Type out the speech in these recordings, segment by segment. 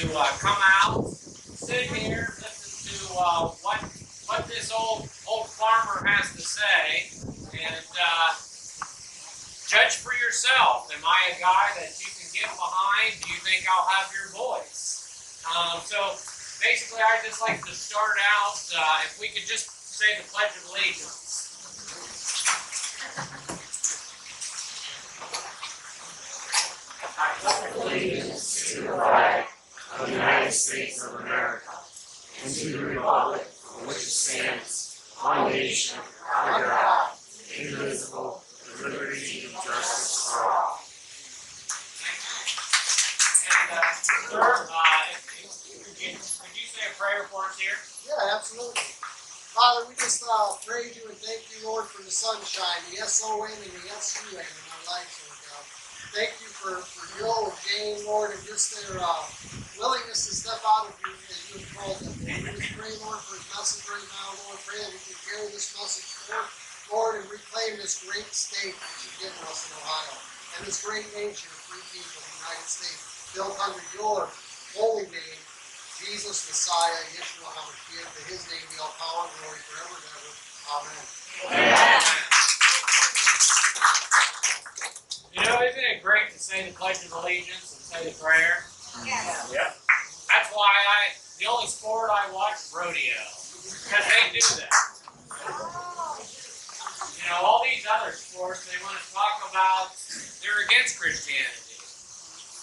to come out, sit here, listen to what this old farmer has to say, and judge for yourself. Am I a guy that you can get behind? Do you think I'll have your voice? So basically, I'd just like to start out, if we could just say the Pledge of Allegiance. I pledge allegiance to the flag of the United States of America and to the republic for which it stands, one nation, under God, indivisible, with liberty and justice for all. And sir, could you say a prayer for us here? Yeah, absolutely. Father, we just praise you and thank you, Lord, for the sunshine, the S-O-N and the S-U-N in our lives, Lord God. Thank you for Joe and Jane, Lord, and just their willingness to step out of you as you have called them. We just pray, Lord, for his message right now, Lord. Pray that we can carry this message forth, Lord, and reclaim this great state that you've given us in Ohio, and this great nation of free people in the United States, built under your holy name, Jesus, Messiah, Yeshua HaMashiach. To his name be all power and glory forever and ever. Amen. Amen. You know, isn't it great to say the Pledge of Allegiance and say the prayer? Yes. Yeah. That's why the only sport I watch is rodeo, because they do that. You know, all these other sports, they want to talk about, they're against Christianity.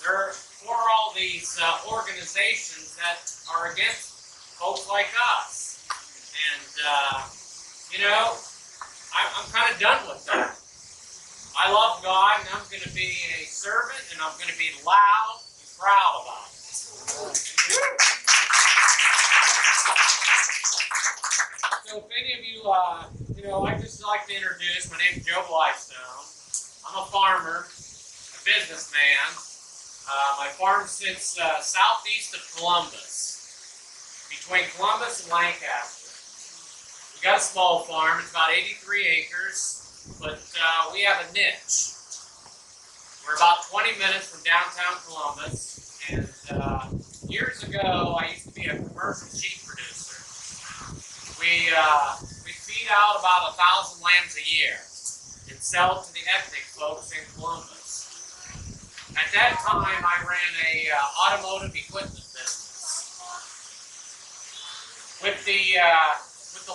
They're for all these organizations that are against folks like us. And, you know, I'm kind of done with that. I love God, and I'm going to be a servant, and I'm going to be loud and proud about it. So if any of you, you know, I'd just like to introduce, my name is Joe Blystone. I'm a farmer, a businessman. My farm sits southeast of Columbus, between Columbus and Lancaster. We got a small farm, it's about 83 acres. But we have a niche. We're about 20 minutes from downtown Columbus, and years ago I used to be a commercial sheep producer. We feed out about 1,000 lambs a year and sell to the ethnic folks in Columbus. At that time I ran a automotive equipment business. With the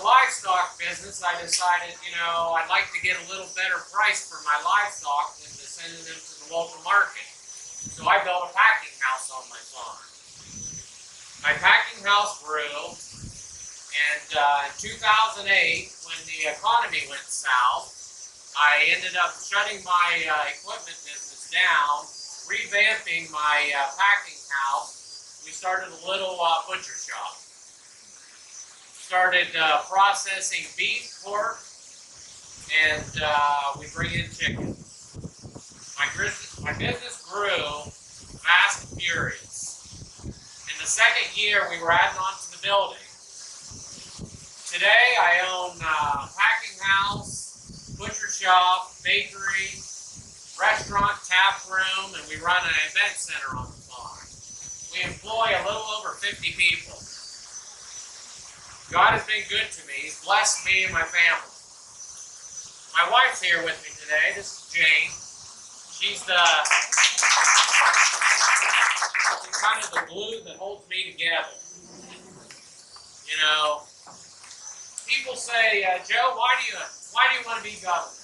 livestock business, I decided, you know, I'd like to get a little better price for my livestock than to sending them to the local market. So I built a packing house on my farm. My packing house grew, and in 2008, when the economy went south, I ended up shutting my equipment business down, revamping my packing house. We started a little butcher shop. Started processing beef, pork, and we bring in chicken. My business grew fast and furious. In the second year, we were adding on to the building. Today, I own a packing house, butcher shop, bakery, restaurant, tap room, and we run an event center on the farm. We employ a little over 50 people. God has been good to me. He's blessed me and my family. My wife's here with me today. This is Jane. She's kind of the glue that holds me together. You know, people say, Joe, why do you want to be governor?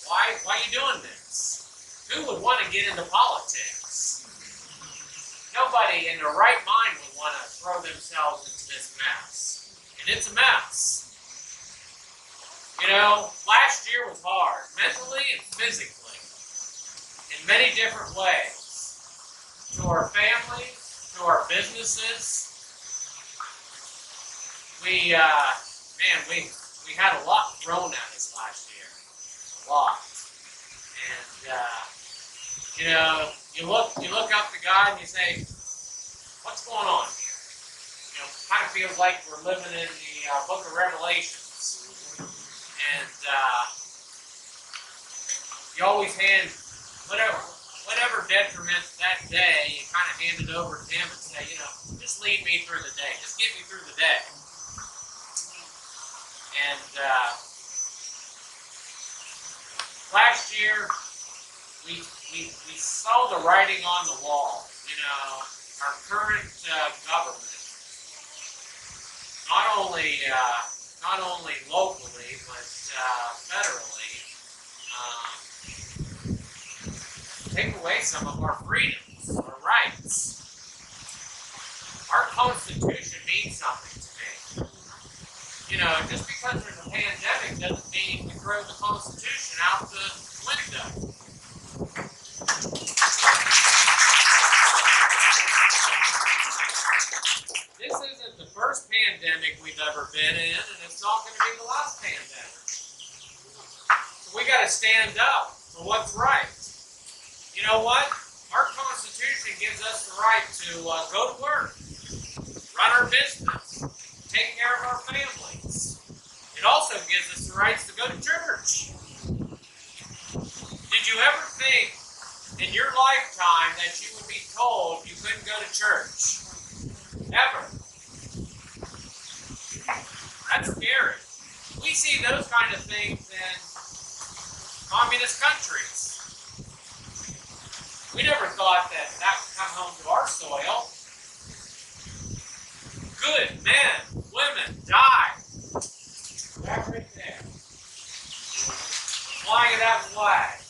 Why are you doing this? Who would want to get into politics? Nobody in their right mind would want to throw themselves into this mess. And it's a mess. You know, last year was hard, mentally and physically, in many different ways. To our families, to our businesses. We had a lot thrown at us last year. A lot. And, you know, you look up to God and you say, what's going on here? You know, kind of feels like we're living in the book of Revelations. And you always hand, whatever, whatever detriment that day, you kind of hand it over to him and say, you know, just lead me through the day. Just get me through the day. And last year, we saw the writing on the wall. You know, our current government, not only locally but federally, take away some of our freedoms, our rights. Our Constitution means something to me. You know, just because there's a pandemic doesn't mean you can throw the Constitution out the window. This isn't the first pandemic we've ever been in, and it's not going to be the last pandemic. So we got to stand up for what's right. You know what? Our Constitution gives us the right to go to work, run our business, take care of our families. It also gives us the rights to go to church. Did you ever think in your lifetime that you would be told you couldn't go to church? Ever. That's scary. We see those kind of things in communist countries. We never thought that would come home to our soil. Good men, women died. That right there. Flying of that flag.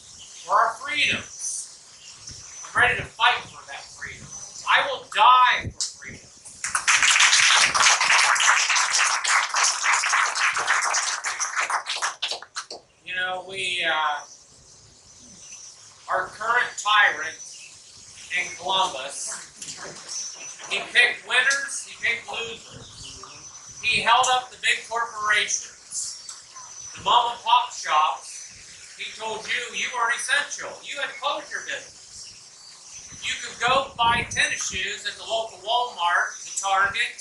For our freedoms. I'm ready to fight for that freedom. I will die for freedom. You know, our current tyrant in Columbus, he picked winners, he picked losers. He held up the big corporations, the mom and pop shops. He told you weren't essential. You had to close your business. You could go buy tennis shoes at the local Walmart, the Target,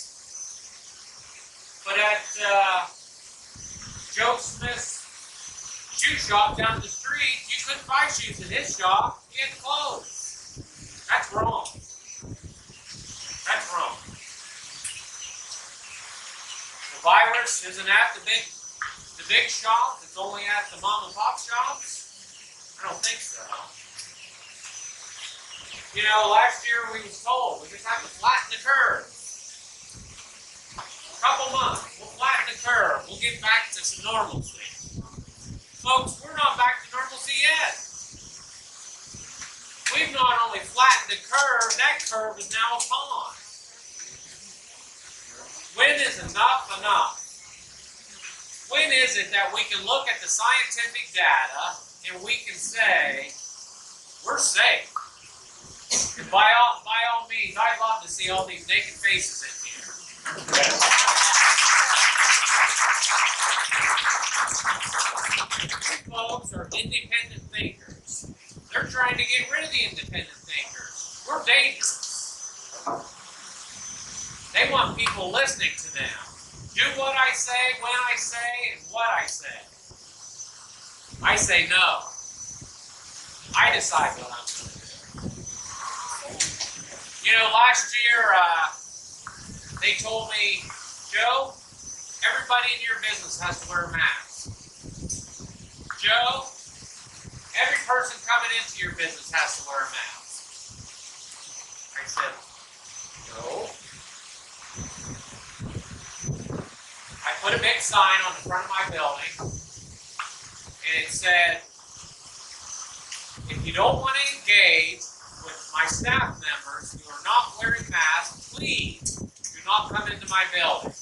but at Joe Smith's shoe shop down the street, you couldn't buy shoes in his shop. You had to close. That's wrong. That's wrong. The virus isn't at the big shop. It's only at the mom and pop shops. I don't think so. You know, last year we was told we just have to flatten the curve. A couple months, we'll flatten the curve. We'll get back to some normalcy. Folks, we're not back to normalcy yet. We've not only flattened the curve, that curve is now upon. When is enough enough? When is it that we can look at the scientific data and we can say, we're safe? And by all means, I'd love to see all these naked faces in here. You folks are independent thinkers. They're trying to get rid of the independent thinkers. We're dangerous. They want people listening to them. Do what I say, when I say, and what I say. I say no. I decide what I'm going to do. You know, last year, they told me, Joe, everybody in your business has to wear a mask. Joe, every person coming into your business has to wear a mask. I said, no. I put a big sign on the front of my building, and it said, if you don't want to engage with my staff members who are not wearing masks, please do not come into my building.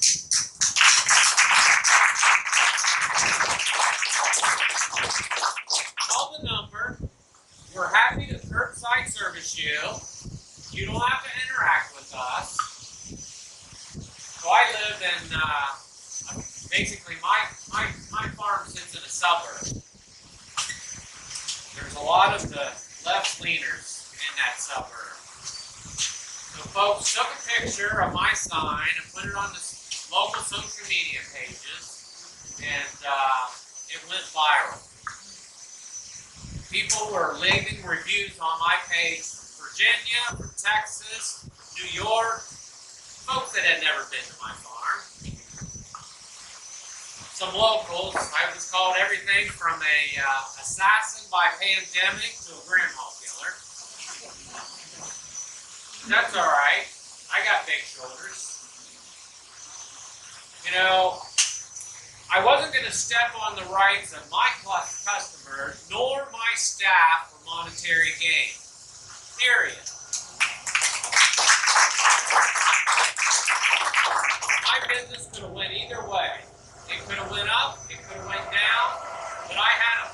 Call the number. We're happy to curbside service you. You don't have to interact with us. So I live in, basically my farm sits in a suburb. There's a lot of the left-leaners in that suburb. So folks took a picture of my sign and put it on the local social media pages, and it went viral. People were leaving reviews on my page from Virginia, from Texas, New York, folks that had never been to my farm. Some locals. I was called everything from a assassin by pandemic to a grandma killer. That's all right. I got big shoulders. You know, I wasn't going to step on the rights of my customers nor my staff for monetary gain. Period. My business could have went either way. It could have went up, it could have went down, but I had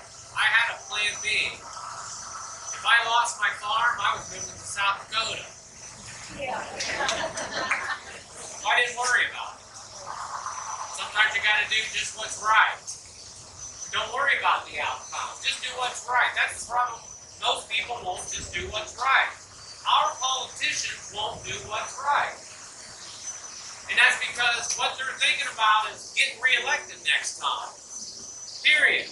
a plan B. If I lost my farm, I was moving to South Dakota. Yeah. I didn't worry about it. Sometimes you got to do just what's right. Don't worry about the outcome. Just do what's right. That's the problem. Most people won't just do what's right. Our politicians won't do what's right. And that's because what they're thinking about is getting reelected next time. Period.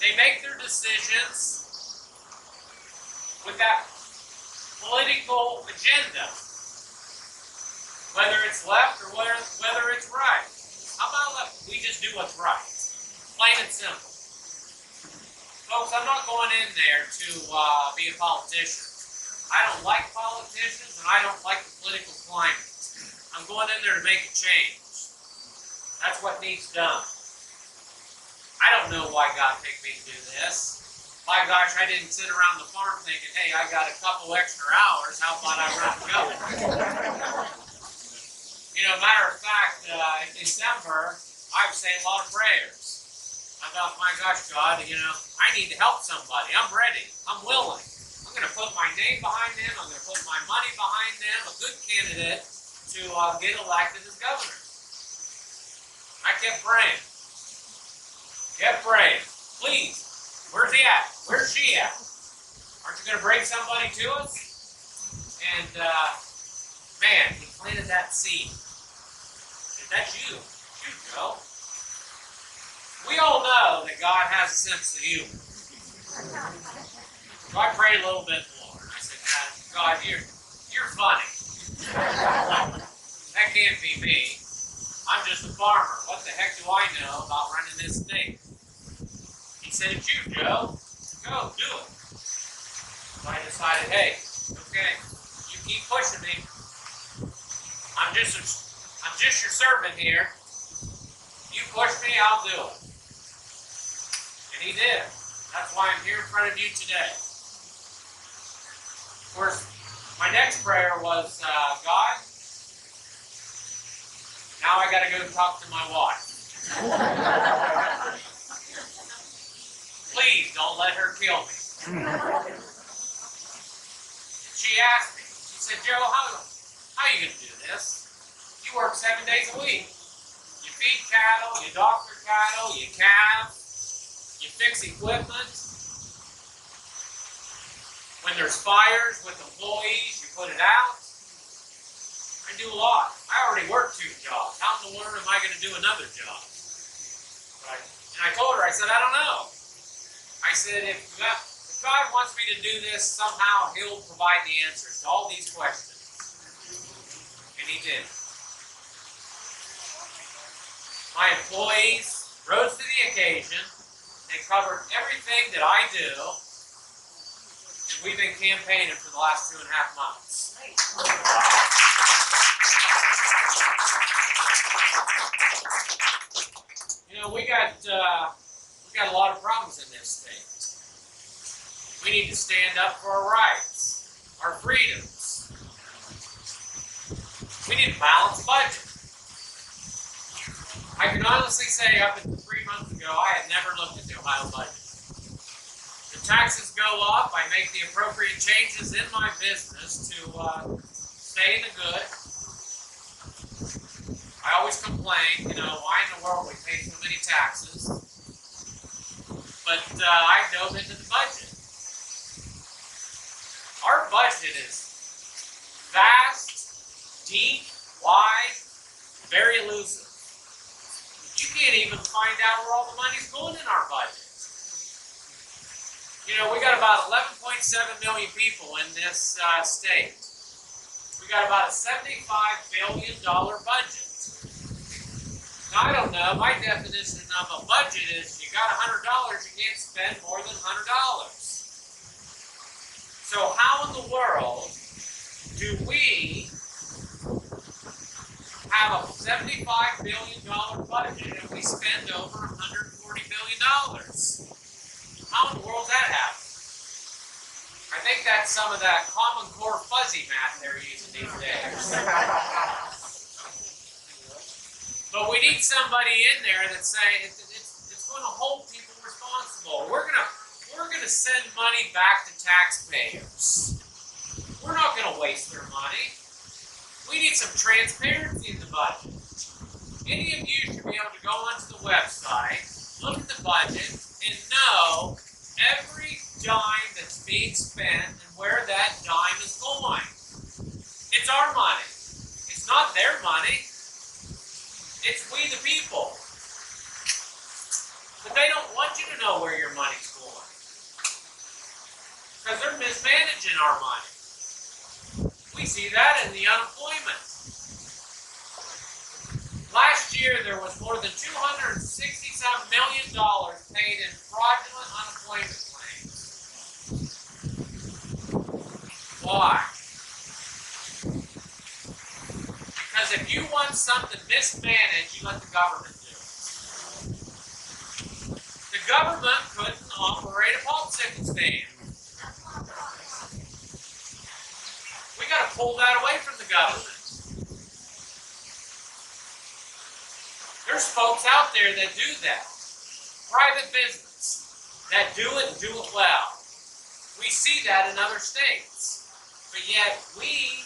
They make their decisions with that political agenda. Whether it's left or whether it's right. How about we just do what's right? Plain and simple. Folks, I'm not going in there to be a politician. I don't like politicians and I don't like the political climate. I'm going in there to make a change. That's what needs done. I don't know why God picked me to do this. My gosh, I didn't sit around the farm thinking, hey, I got a couple extra hours, how about I run and go? You know, matter of fact, in December, I was saying a lot of prayers. I thought, my gosh, God, you know, I need to help somebody. I'm ready. I'm willing. I'm going to put my name behind them. I'm going to put my money behind them. A good candidate to get elected as governor. I kept praying. Kept praying. Please, where's he at? Where's she at? Aren't you going to bring somebody to us? And, man, he planted that seed. And that's you. You, Joe. We all know that God has a sense of humor. So I prayed a little bit more. And I said, God, you're funny. That can't be me. I'm just a farmer. What the heck do I know about running this thing? He said, it's you, Joe. Go, do it. So I decided, hey, okay, you keep pushing me. I'm just your servant here. You push me, I'll do it. And he did. That's why I'm here in front of you today. Of course, my next prayer was, God, now I got to go talk to my wife. Please don't let her kill me. She asked me, she said, Joe, how are you going to do this? You work 7 days a week. You feed cattle, you doctor cattle, you calve, you fix equipment. When there's fires with employees, you put it out. I do a lot. I already work 2 jobs. How in the world am I going to do another job? Right. And I told her, I said, I don't know. I said, if God wants me to do this, somehow He'll provide the answers to all these questions. And He did. My employees rose to the occasion. They covered everything that I do. And we've been campaigning for the last 2.5 months. You know, we got a lot of problems in this state. We need to stand up for our rights, our freedoms. We need a balanced budget. I can honestly say up until 3 months ago, I had never looked at the Ohio budget. The taxes go up, I make the appropriate changes in my business to stay in the good. I always complain, you know, why in the world we pay so many taxes? But I dove into the budget. Our budget is vast, deep, wide, very elusive. You can't even find out where all the money's going in our budget. You know, we got about 11.7 million people in this state. We got about a $75 billion budget. Now, I don't know, my definition of a budget is you got $100, you can't spend more than $100. So how in the world do we have a $75 billion budget and we spend over $140 billion? How in the world does that happen? I think that's some of that Common Core fuzzy math they're using these days. But we need somebody in there that's saying it's going to hold people responsible. We're gonna send money back to taxpayers. We're not going to waste their money. We need some transparency in the budget. Any of you should be able to go onto the website, look at the budget, and know every dime that's being spent and where that dime is going. It's our money. It's not their money. It's we the people. But they don't want you to know where your money's going. Because they're mismanaging our money. We see that in the unemployment. Last year, there was more than $267 million paid in fraudulent unemployment claims. Why? Because if you want something mismanaged, you let the government do it. The government couldn't operate a popsicle stand. We got to pull that away from the government. There's folks out there that do that. Private business that do it and do it well. We see that in other states. But yet we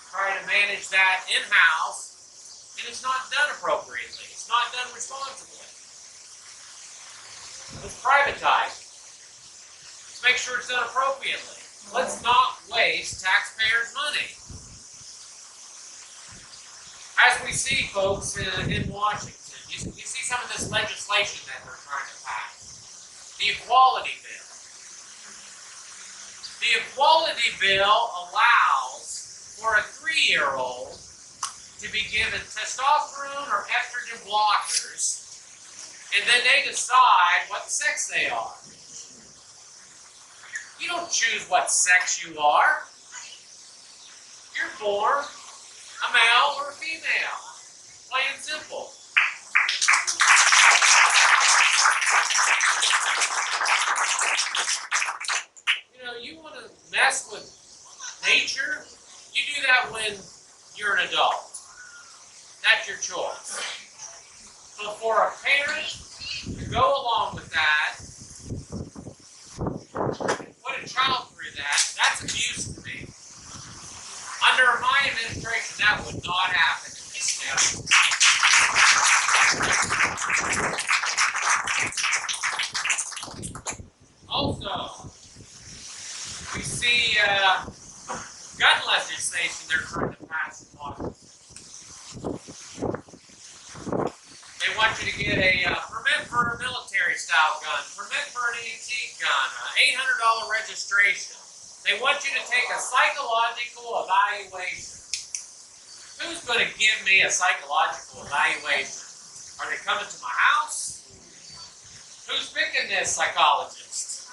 try to manage that in-house and it's not done appropriately. It's not done responsibly. Let's privatize it. Let's make sure it's done appropriately. Let's not waste taxpayers' money. As we see, folks, in Washington, you see some of this legislation that they're trying to pass. The Equality Bill. The Equality Bill allows for a 3-year-old to be given testosterone or estrogen blockers, and then they decide what sex they are. You don't choose what sex you are. You're born a male or a female. Plain and simple. You know, you want to mess with nature, you do that when you're an adult. That's your choice. But for a parent to go along with that, put a child through that, that's abuse to me. Under my administration, that would not happen in this state. Also, we see gun legislation they're trying to pass in Washington. They want you to get a permit for a military-style gun, permit for an antique gun, $800 registration. They want you to take a psychological evaluation. Who's going to give me a psychological evaluation? Are they coming to my house? Who's picking this psychologist?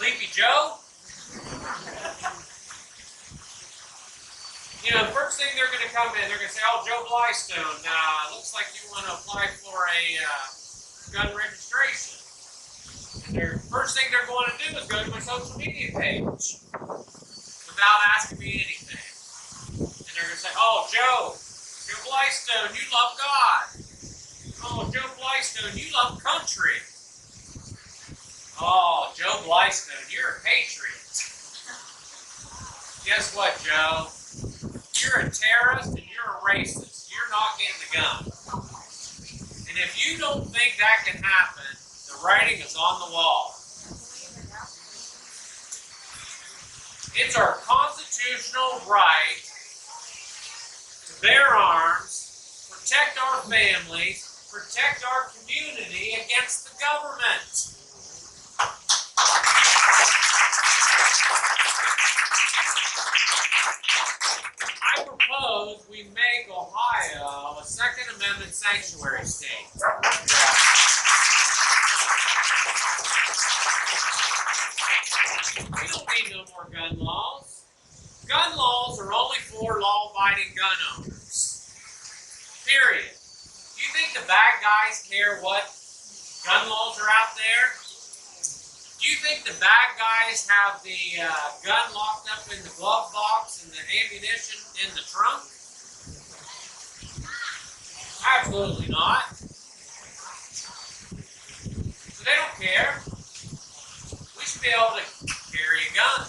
Sleepy Joe? You know, the first thing they're going to come in, they're going to say, oh, Joe Blystone, looks like you want to apply for a gun registration. And the first thing they're going to do is go to my social media page without asking me anything. And they're going to say, oh, Joe Blystone, you love God. Oh, Joe Blystone, you love country. Oh, Joe Blystone, you're a patriot. Guess what, Joe? You're a terrorist and you're a racist. You're not getting the gun. And if you don't think that can happen, the writing is on the wall. It's our constitutional right to bear arms, protect our families, protect our community against the government. sanctuary state. We don't need no more gun laws. Gun laws are only for law-abiding gun owners. Period. Do you think the bad guys care what gun laws are out there? Do you think the bad guys have the gun locked up in the glove box and the ammunition in the trunk? Absolutely not. So they don't care. We should be able to carry a gun.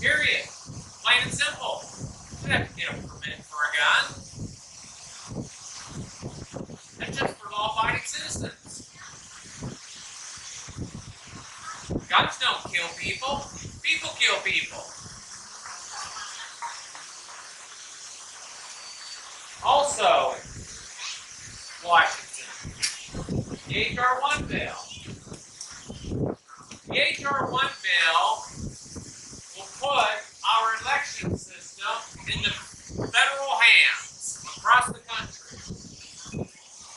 Period. Plain and simple. You don't have to get a permit for a gun. That's just for law-abiding citizens. Guns don't kill people. People kill people. Also, Washington, the H.R. 1 bill. The H.R. 1 bill will put our election system in the federal hands across the country.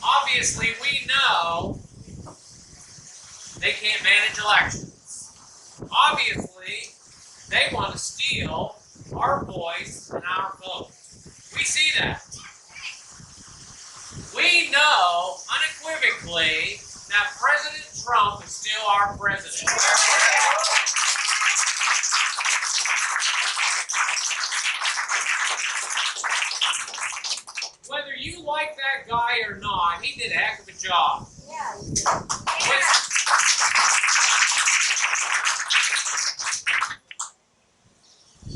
Obviously, we know they can't manage elections. Obviously, they want to steal our voice and our vote. We see that. We know unequivocally that President Trump is still our president. Whether you like that guy or not, he did a heck of a job. Yeah.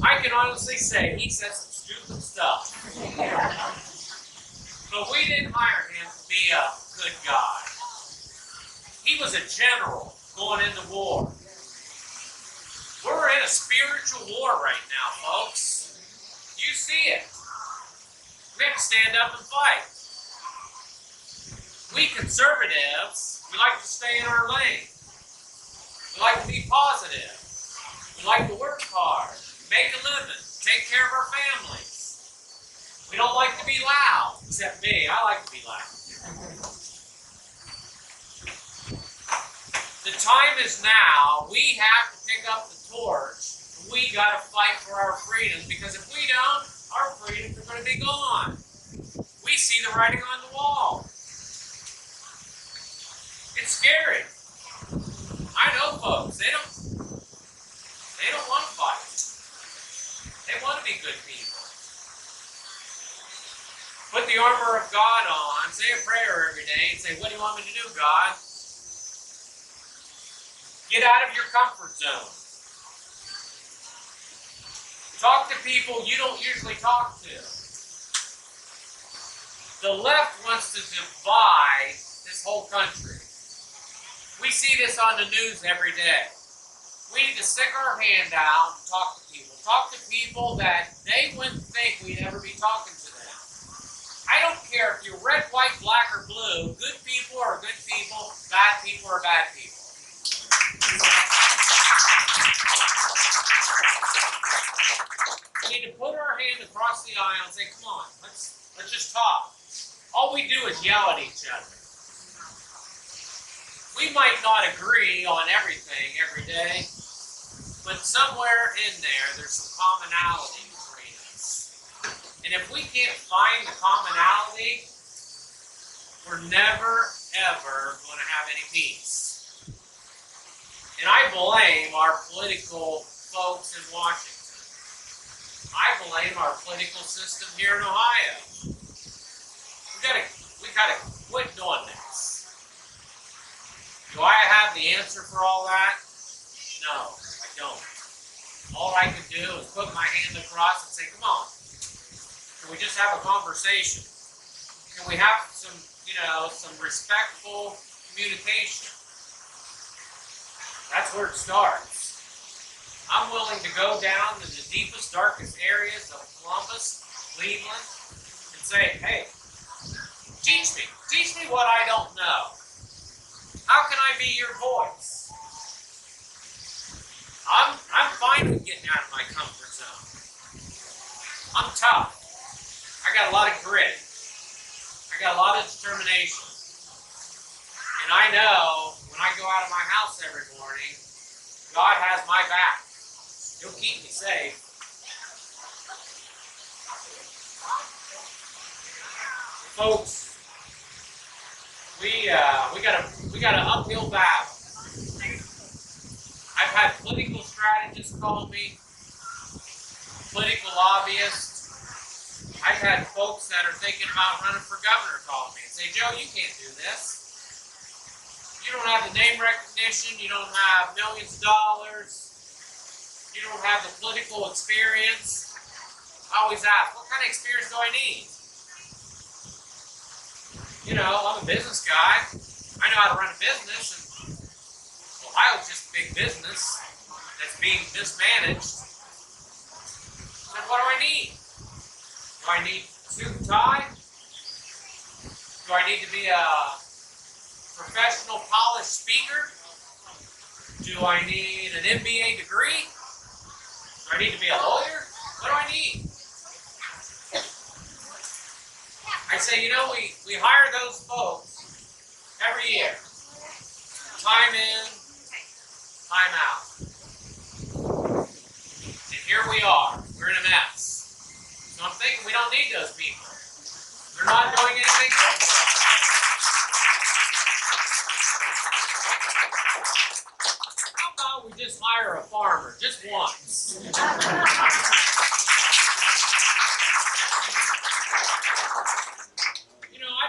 I can honestly say he said some stupid stuff. But we didn't hire him to be a good guy. He was a general going into war. We're in a spiritual war right now, folks. You see it. We have to stand up and fight. We conservatives, we like to stay in our lane. We like to be positive. We like to work hard, make a living, take care of our families. We don't like to be loud, except me. I like to be loud. The time is now. We have to pick up the torch. We got to fight for our freedoms, because if we don't, our freedoms are going to be gone. We see the writing on the wall. It's scary. I know folks. They don't want to fight. They want to be good people. Put the armor of God on, say a prayer every day, and say, what do you want me to do, God? Get out of your comfort zone. Talk to people you don't usually talk to. The left wants to divide this whole country. We see this on the news every day. We need to stick our hand out and talk to people. Talk to people that they wouldn't think we'd ever be talking to them. I don't care if you're red, white, black, or blue. Good people are good people. Bad people are bad people. We need to put our hand across the aisle and say, come on, let's just talk. All we do is yell at each other. We might not agree on everything every day, but somewhere in there, there's some commonality between us. And if we can't find the commonality, we're never, ever going to have any peace. And I blame our political folks in Washington. I blame our political system here in Ohio. We gotta quit doing this. Do I have the answer for all that? No, I don't. All I can do is put my hand across and say, come on, can we just have a conversation? Can we have some respectful communication? That's where it starts. I'm willing to go down to the deepest, darkest areas of Columbus, Cleveland, and say, hey, teach me what I don't know. How can I be your voice? I'm fine with getting out of my comfort zone. I'm tough. I got a lot of grit. I got a lot of determination. And I know when I go out of my house every morning, God has my back. He'll keep me safe. Folks, we got an uphill battle. I've had political strategists call me, political lobbyists. I've had folks that are thinking about running for governor call me and say, Joe, you can't do this. You don't have the name recognition, you don't have millions of dollars, you don't have the political experience. I always ask, what kind of experience do I need? You know, I'm a business guy. I know how to run a business, and Ohio's just a big business that's being mismanaged. So what do I need? Do I need a suit and tie? Do I need to be a professional polished speaker? Do I need an MBA degree? Do I need to be a lawyer? What do I need? I say, you know, we hire those folks every year. Time in, time out. And here we are. We're in a mess. So I'm thinking we don't need those people. They're not doing anything good. How about we just hire a farmer just once? You know, I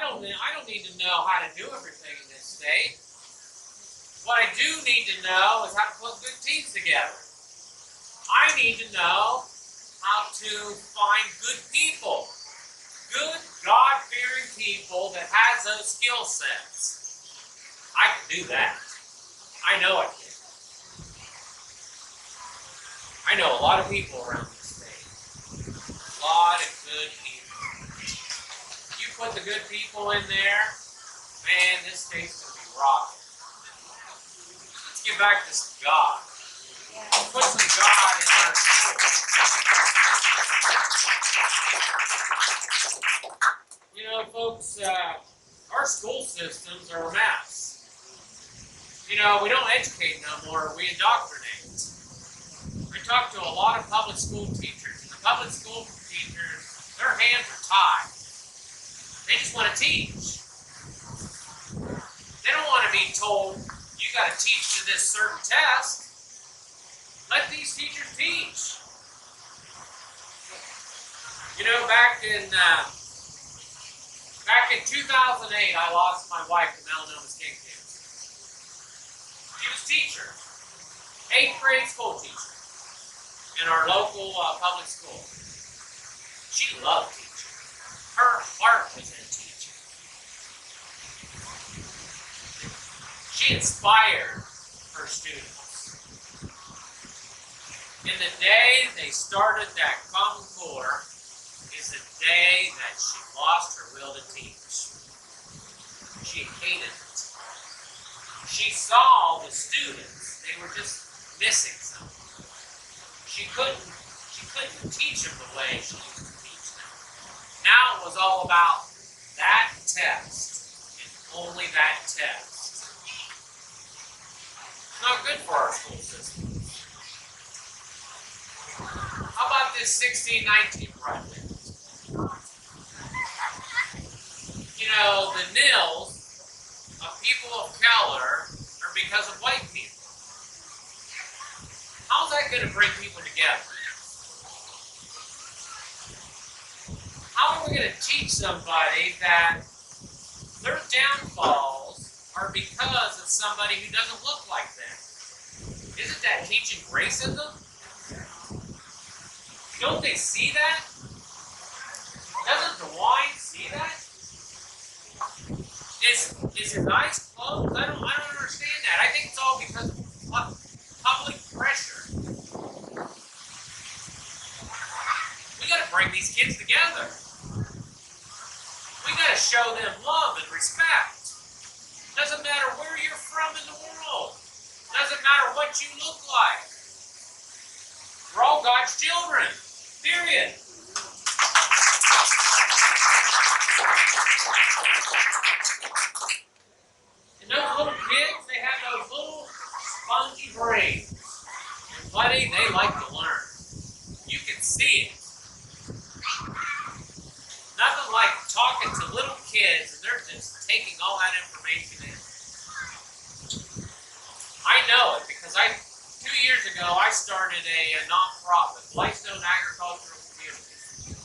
don't need to know how to do everything in this state. What I do need to know is how to put good teams together. I need to know how to find good people. Good, God-fearing people that has those skill sets. I can do that. I know I can. I know a lot of people around this state. A lot of good people. You put the good people in there, man, this state's going to be rocking. Let's get back to some God. Put some God in our schools. You know, folks, our school systems are a mess. You know, we don't educate no more, we indoctrinate. I talk to a lot of public school teachers, and the public school teachers, their hands are tied. They just want to teach. They don't want to be told, you got to teach to this certain test. Let these teachers teach. You know, back in 2008, I lost my wife to melanoma skin cancer. She was a teacher, 8th grade school teacher in our local public school. She loved teaching. Her heart was in teaching. She inspired her students. In the day they started that Common Core is the day that she lost her will to teach. She hated it. She saw the students, they were just missing something. She couldn't teach them the way she used to teach them. Now it was all about that test, and only that test. It's not good for our school system. How about this 1619 project? You know, the nils of people of color are because of white people. How's that going to bring people together? How are we going to teach somebody that their downfalls are because of somebody who doesn't look like them? Isn't that teaching racism? Don't they see that? Doesn't the wine see that? Is his eyes closed? I don't understand that. I think it's all because of public pressure. We got to bring these kids together. We got to show them love and respect. Doesn't matter where you're from in the world. Doesn't matter what you look like. We're all God's children. Period. And those little kids, they have those little spongy brains. And buddy, they like to learn. You can see it. Nothing like talking to little kids and they're just taking all that information in. I know it because 2 years ago I started a non-profit, Blystone Agricultural Community.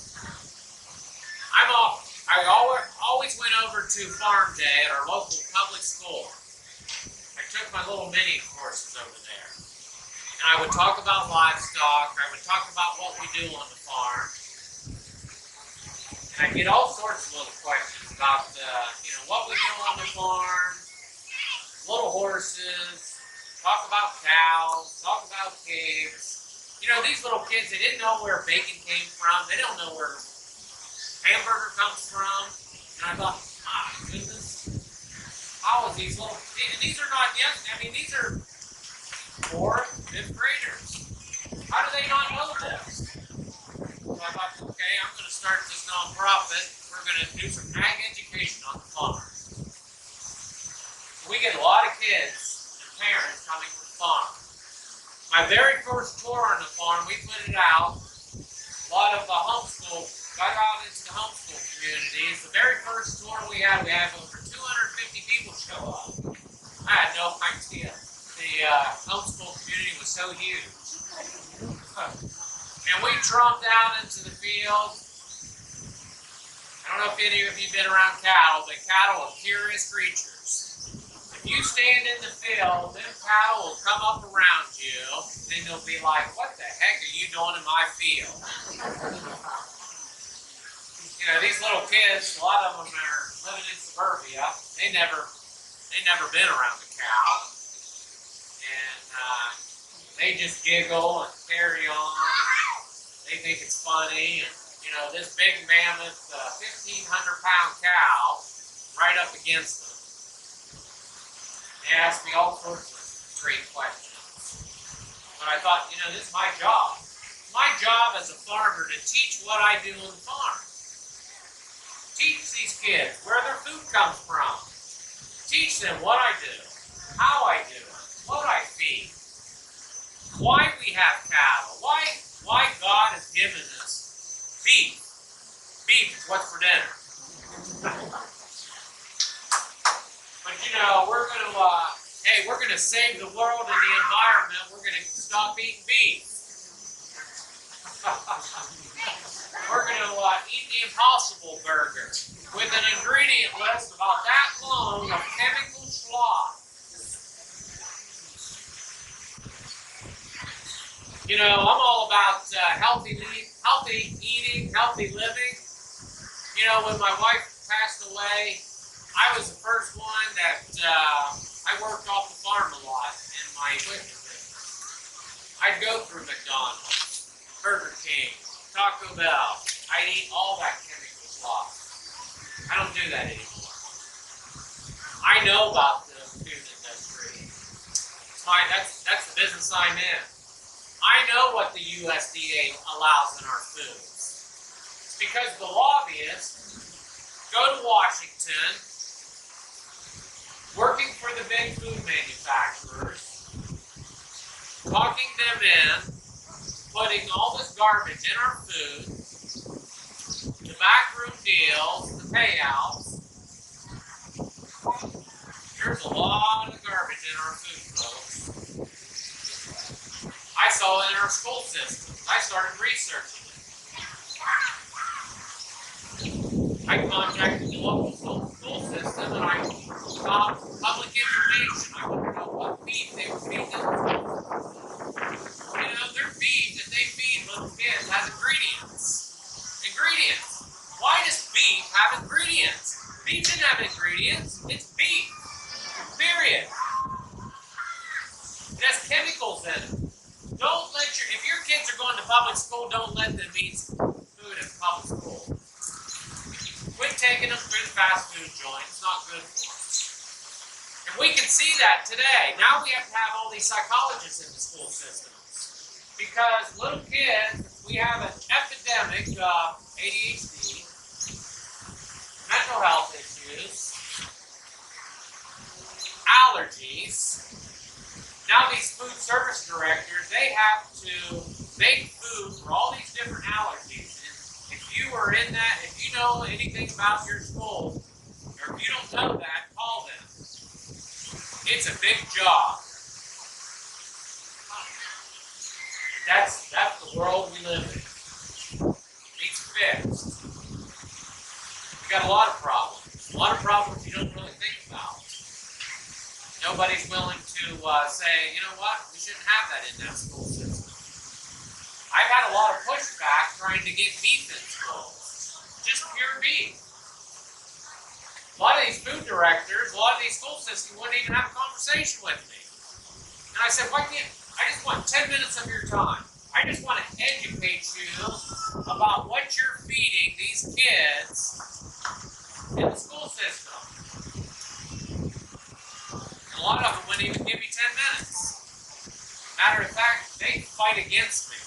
I always went over to Farm Day at our local public school. I took my little mini courses over there. And I would talk about livestock, I would talk about what we do on the farm. And I get all sorts of little questions about, what we do on the farm, little horses, talk about cows, talk about pigs. These little kids, they didn't know where bacon came from. They don't know where hamburger comes from. And I thought, my goodness, how is these little, and these are not young, these are 4th, 5th graders. How do they not know this? So I thought, okay, I'm going to start this nonprofit. We're going to do some ag education on the farm. We get a lot of kids and parents coming to the farm. My very first tour on the farm, we put it out. A lot of homeschool, got out into the homeschool communities. The very first tour we had over 250 people show up. I had no idea. The homeschool community was so huge. And we tromped out into the field. I don't know if any of you have been around cattle, but cattle are curious creatures. If you stand in the field, them cattle will come up around you, and they'll be like, what the heck are you doing in my field? These little kids, a lot of them are living in suburbia. They never been around a cow. And they just giggle and carry on. They think it's funny, and this big mammoth, 1,500-pound cow, right up against them. They asked me all sorts of great questions. But I thought, this is my job. It's my job as a farmer to teach what I do on the farm. Teach these kids where their food comes from. Teach them what I do, how I do it, what I feed, why we have cattle, why God has given us beef. Beef is what's for dinner. But we're going to save the world and the environment. We're going to stop eating beef. We're going to eat the Impossible Burger with an ingredient list about that long of chemical slop. I'm all about healthy eating, healthy living. When my wife passed away, I was the first one that I worked off the farm a lot in my equipment business. I'd go through McDonald's, Burger King, Taco Bell. I'd eat all that chemical slop. I don't do that anymore. I know about the food industry. That's the business I'm in. I know what the USDA allows in our foods. It's because the lobbyists go to Washington, working for the big food manufacturers, talking them in, putting all this garbage in our food, the backroom deals, the payouts. There's a lot of garbage in our food, folks. I saw it in our school system. I started researching it. I contacted the local school system and I got public information. I wanted to know what beef they were feeding. Their beef that they feed little kids has ingredients. Ingredients. Why does beef have ingredients? Beef didn't have ingredients. It's beef. Period. It has chemicals in it. If your kids are going to public school, don't let them eat food in public school. Quit taking them through the fast food joint. It's not good for them. And we can see that today. Now we have to have all these psychologists in the school systems. Because little kids, we have an epidemic of ADHD, mental health issues, allergies. Now these food service directors, they have to make food for all these different allergies. And if you are in that, if you know anything about your school, or if you don't know that, call them. It's a big job. That's the world we live in. It needs fixed. We got a lot of problems. A lot of problems you don't really think about. Nobody's willing to say, you know what, we shouldn't have that in that school system. I've had a lot of pushback trying to get beef in schools. Just pure beef. A lot of these food directors, a lot of these school systems wouldn't even have a conversation with me. And I said, why can't, I just want 10 minutes of your time. I just want to educate you about what you're feeding these kids in the school system. And a lot of them wouldn't even give me 10 minutes. Matter of fact, they fight against me.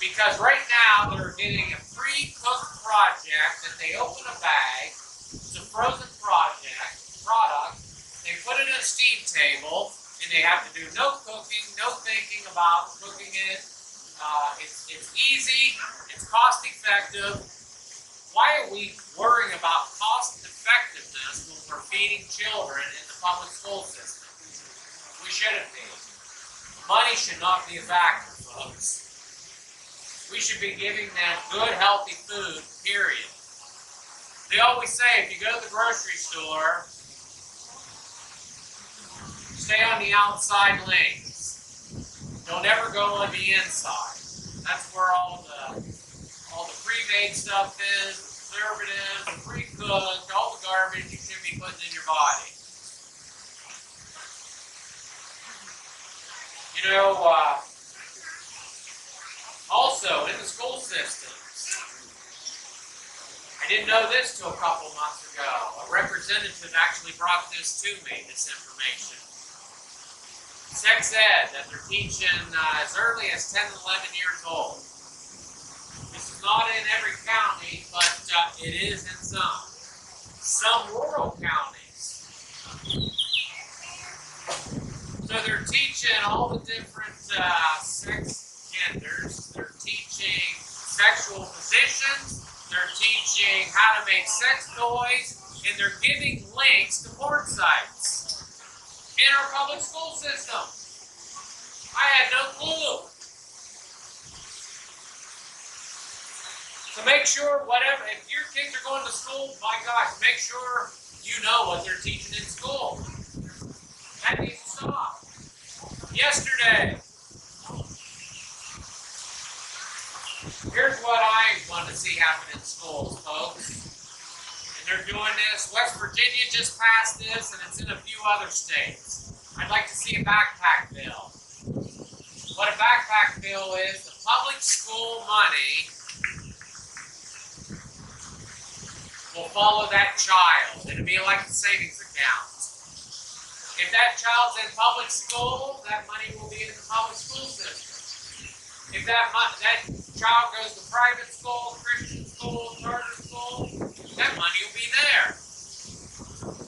Because right now they're getting a pre-cooked project that they open a bag. It's a frozen product. They put it in a steam table, and they have to do no cooking, no thinking about cooking it. It's easy. It's cost effective. Why are we worrying about cost effectiveness when we're feeding children in the public school system? We shouldn't be. Money should not be a factor, folks. We should be giving them good, healthy food, period. They always say, if you go to the grocery store, stay on the outside lanes. Don't ever go on the inside. That's where all the pre-made stuff is, the preservatives, the pre-cooked, all the garbage you should be putting in your body. You know, also in the school systems, I didn't know this till a couple months ago. A representative actually brought this to me, this information. Sex ed that they're teaching as early as 10 and 11 years old. This is not in every county, but it is in some. Some rural counties. So they're teaching all the different sex genders. They're teaching sexual positions. They're teaching how to make sex toys, and they're giving links to porn sites in our public school system. I had no clue. So make sure, whatever, if your kids are going to school, my gosh, make sure you know what they're teaching in school. That needs to stop. Yesterday, here's what I want to see happen in schools, folks. And they're doing this. West Virginia just passed this, and it's in a few other states. I'd like to see a backpack bill. What a backpack bill is, the public school money will follow that child. It'll be like a savings account. If that child's in public school, that money will be in the public school system. If that child goes to private school, Christian school, charter school, that money will be there.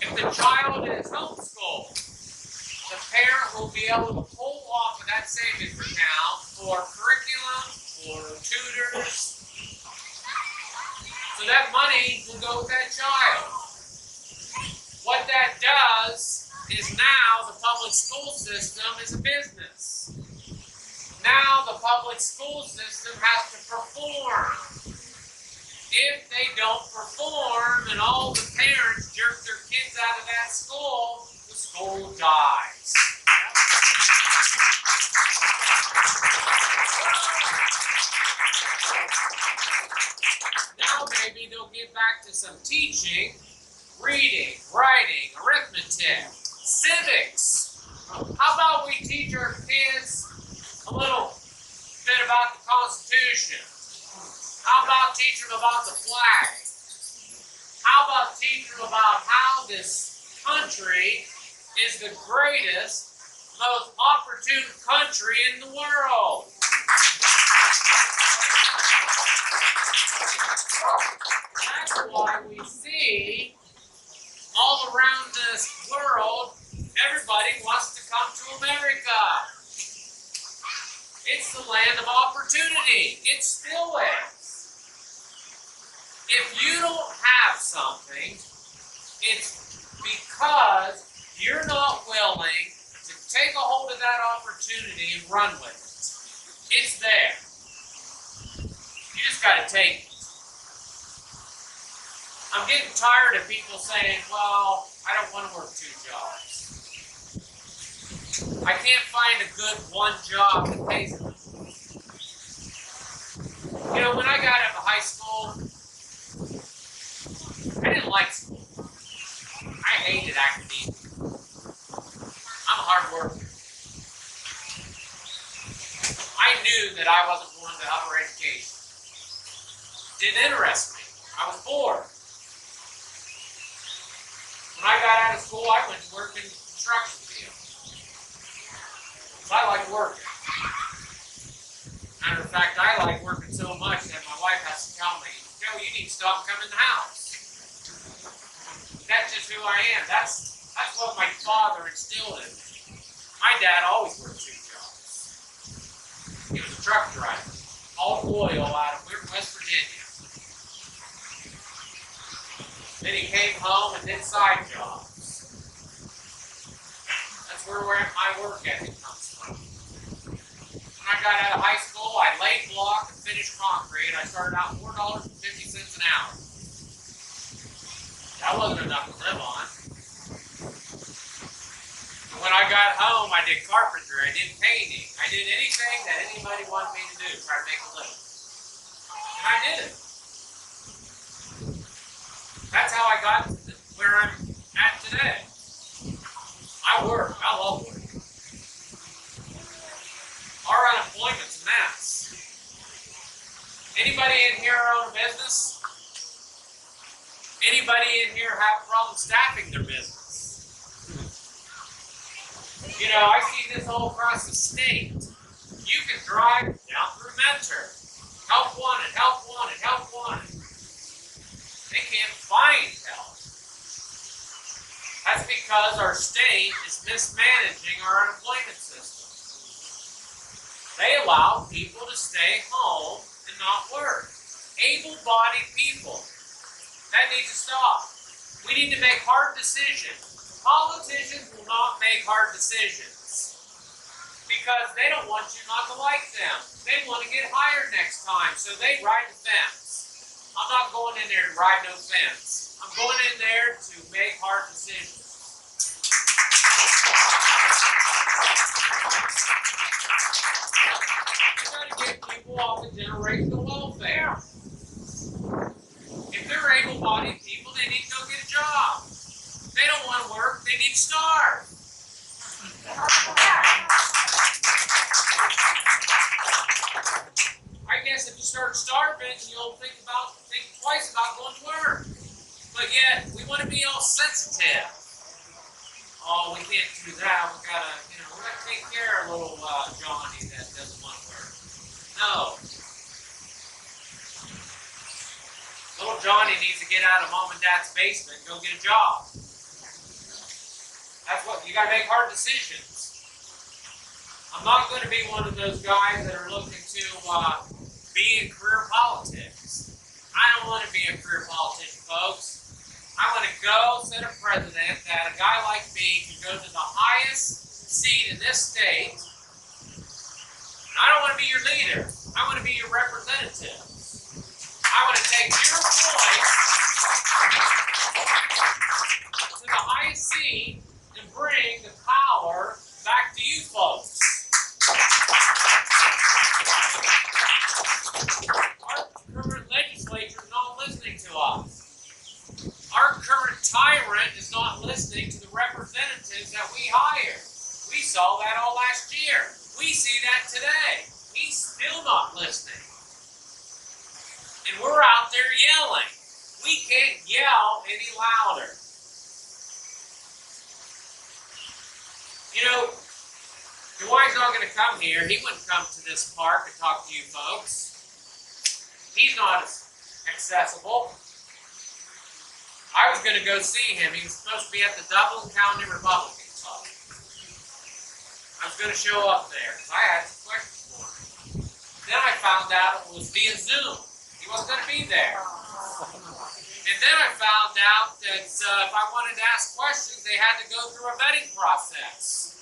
If the child is homeschooled, the parent will be able to pull off of that savings account for curriculum, for tutors. So that money will go with that child. What that does is now the public school system is a business. Now the public school system has to perform. If they don't perform and all the parents jerk their kids out of that school, the school dies. Now maybe they'll get back to some teaching, reading, writing, arithmetic, civics. How about we teach our kids a little bit about the Constitution? How about teach them about the flag? How about teach them about how this country is the greatest, most opportune country in the world? That's why why we see all around this world, everybody wants to come to America. It's the land of opportunity. It still is. If you don't have something, it's because you're not willing to take a hold of that opportunity and run with it. It's there. You just got to take it. I'm getting tired of people saying, well, I don't want to work 2 jobs. I can't find a good one job that pays enough. You know, when I got out of high school, I didn't like school. I hated academia. I'm a hard worker. I knew that I wasn't going to upper education. It didn't interest me. I was bored. When I got out of school, I went to work in the construction field. So I like working. Matter of fact, I like working so much that my wife has to tell me, Joe, you need to stop coming in the house. That's just who I am. That's what my father instilled in me. My dad always worked 2 jobs. He was a truck driver, hauled oil out of West Virginia. Then he came home and did side jobs. That's where my work ethic comes from. When I got out of high school, I laid block and finished concrete. I started out $4.50 an hour. That wasn't enough to live on. And when I got home, I did carpentry, I did painting, I did anything that anybody wanted me to do, try to make a living. And I did it. That's how I got to where I'm at today. I work. I love working. Our unemployment's a mess. Anybody in here own a business? Anybody in here have problems staffing their business? You know, I see this all across the state. You can drive down through Mentor. Help wanted, help wanted, help wanted. They can't find help. That's because our state is mismanaging our unemployment system. They allow people to stay home and not work. Able-bodied people. That needs to stop. We need to make hard decisions. Politicians will not make hard decisions because they don't want you not to like them. They want to get hired next time, so they ride the fence. I'm not going in there to ride no fence. I'm going in there to make hard decisions. You got to get people off of generational welfare. If they're able-bodied people, they need to go get a job. They don't want to work, they need to starve. I guess if you start starving, you'll think twice about going to work. But yet, we want to be all sensitive. Oh, we can't do that. We gotta take care of little Johnny that doesn't want to work. No. Little Johnny needs to get out of mom and dad's basement and go get a job. That's what, you gotta make hard decisions. I'm not going to be one of those guys that are looking to be in career politics. I don't want to be a career politician, folks. I want to go set a precedent that a guy like me can go to the highest seat in this state. I don't want to be your leader. I want to be your representative. I want to take your voice to the highest seat and bring the power back to you folks. Our current legislature is not listening to us. Our current tyrant is not listening to the representatives that we hire. We saw that all last year. We see that today. He's still not listening. And we're out there yelling. We can't yell any louder. You know, Dwight's not going to come here. He wouldn't come to this park and talk to you folks. He's not as accessible. I was going to go see him. He was supposed to be at the Dublin County Republican Club. I was going to show up there because I had some questions for him. Then I found out it was via Zoom. He wasn't going to be there. And then I found out that if I wanted to ask questions, they had to go through a vetting process.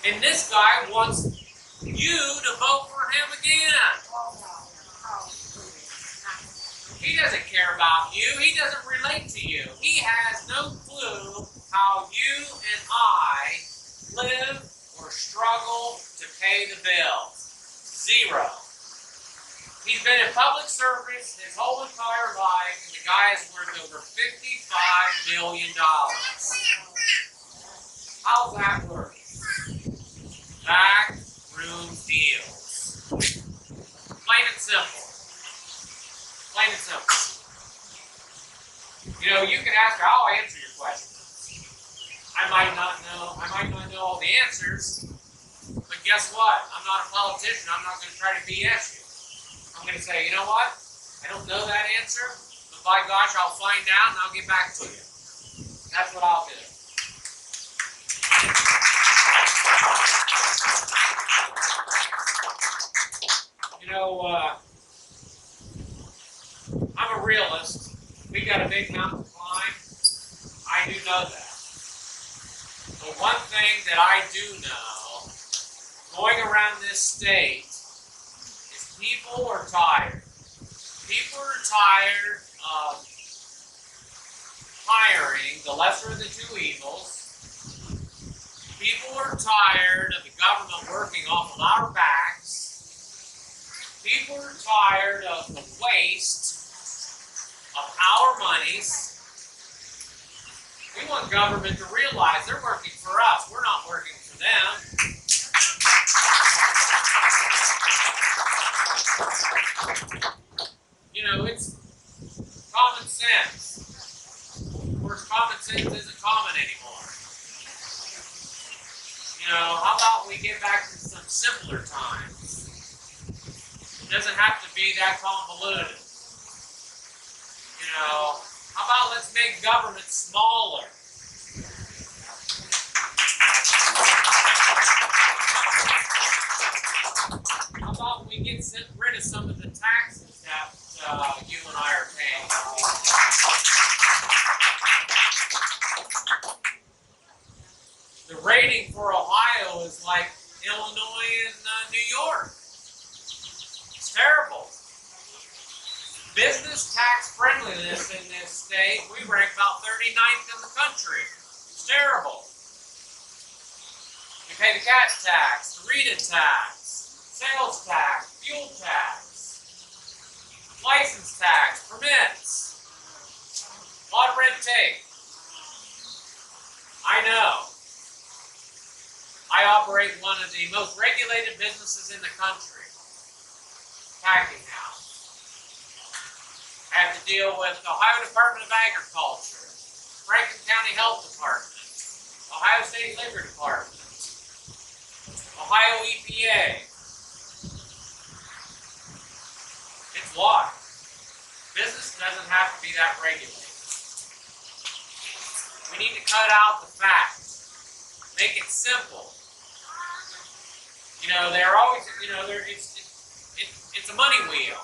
And this guy wants you to vote for him again. He doesn't care about you. He doesn't relate to you. He has no clue how you and I live or struggle to pay the bills. Zero. He's been in public service his whole entire life, and the guy is worth over $55 million. How's that work? Backroom deals. Plain and simple. Plain and simple. You know, you can ask her, I'll answer your questions. I might not know all the answers, but guess what? I'm not a politician. I'm not going to try to BS you. I'm going to say, you know what? I don't know that answer, but by gosh, I'll find out and I'll get back to you. That's what I'll do. You know, I'm a realist. We got a big mountain to climb. I do know that. But one thing that I do know, going around this state, is people are tired. People are tired of hiring the lesser of the two evils. People are tired of the government working off of our backs. People are tired of the waste of our monies. We want government to realize they're working for us. We're not working for them. You know, it's common sense. Of course, common sense isn't common anymore. You know, how about we get back to some simpler times? It doesn't have to be that convoluted. You know, how about let's make government smaller? How about we get rid of some of the taxes that you and I are paying? The rating for Ohio is like Illinois and New York. It's terrible. Business tax friendliness in this state, we rank about 39th in the country. It's terrible. We pay the gas tax, the RETA tax, sales tax, fuel tax, license tax, permits. A lot of red tape. I know. I operate one of the most regulated businesses in the country. Packing house. I have to deal with the Ohio Department of Agriculture, Franklin County Health Department, Ohio State Labor Department, Ohio EPA. It's law. Business doesn't have to be that regulated. We need to cut out the facts. Make it simple. You know, they're always, you know, it's a money wheel.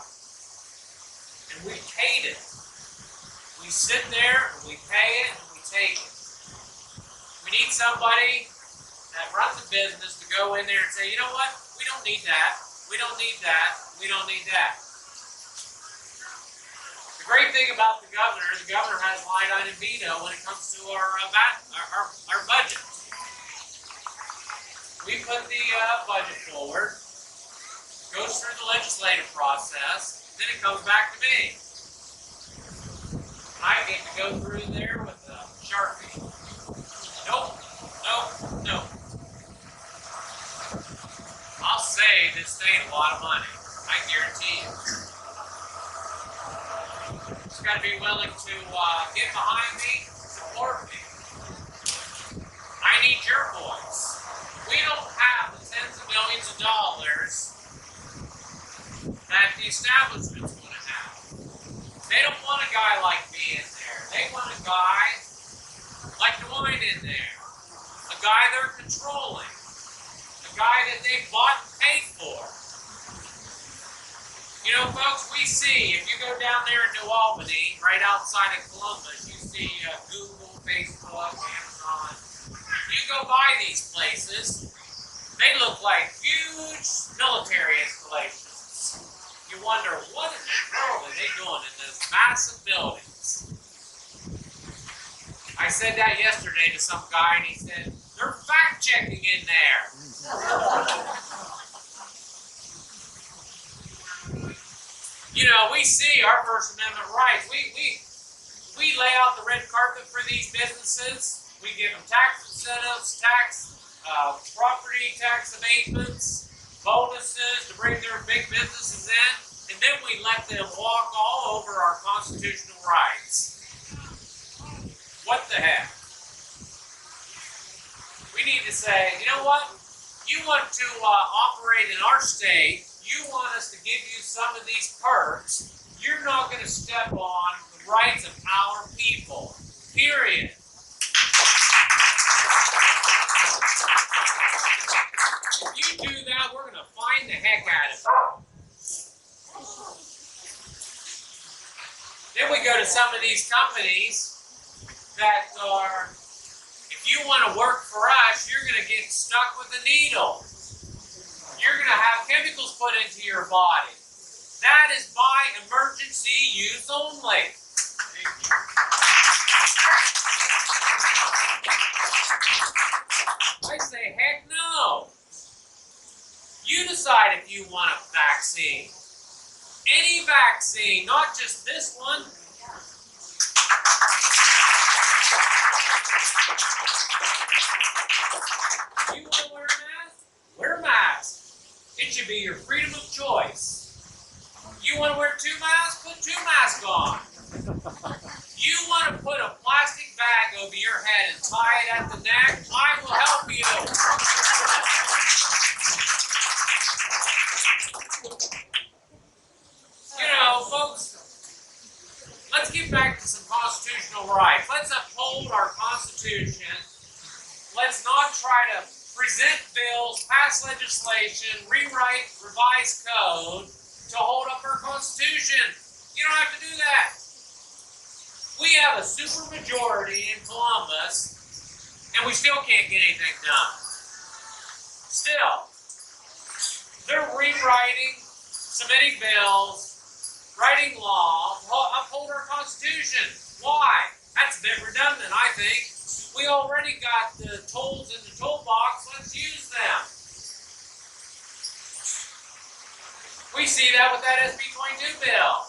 And we hate it. We sit there, and we pay it, and we take it. We need somebody that runs a business to go in there and say, you know what? We don't need that. We don't need that. We don't need that. The great thing about the governor has line item veto when it comes to our budget. We put the budget forward, goes through the legislative process, then it comes back to me. I get to go through there with a Sharpie. Nope, nope, nope. I'll save this state a lot of money. I guarantee you. Just got to be willing to get behind me, support me. I need your voice. We don't have the tens of millions of dollars that the establishment's going to have. guy like to whine in there, a guy they're controlling, a guy that they bought and paid for. You know, folks, we see, if you go down there in New Albany, right outside of Columbus, you see Google, Facebook, Amazon. You go by these places, they look like huge military installations. You wonder, what in the world are they doing in those massive buildings? I said that yesterday to some guy, and he said, they're fact-checking in there. You know, we see our First Amendment rights. We lay out the red carpet for these businesses. We give them tax incentives, property tax abatements, bonuses to bring their big businesses in, and then we let them walk all over our constitutional rights. What the heck? We need to say, you know what? You want to operate in our state, you want us to give you some of these perks, you're not going to step on the rights of our people. Period. If you do that, we're going to fine the heck out of you. Then we go to some of these companies that are, if you want to work for us, you're going to get stuck with a needle. You're going to have chemicals put into your body. That is by emergency use only. I say, heck no. You decide if you want a vaccine. Any vaccine, not just this one. You want to wear a mask? Wear a mask. It should be your freedom of choice. You want to wear 2 masks? Put 2 masks on. You want to put a plastic bag over your head and tie it at the neck? I will help you. You know, folks, let's get back to some constitutional rights. Let's uphold our Constitution. Let's not try to present bills, pass legislation, rewrite, revise code to hold up our Constitution. You don't have to do that. We have a supermajority in Columbus, and we still can't get anything done. Still, they're rewriting, submitting bills, writing laws, uphold our Constitution. Why? That's a bit redundant, I think. We already got the tolls in the toolbox. Let's use them. We see that with that SB 22 bill.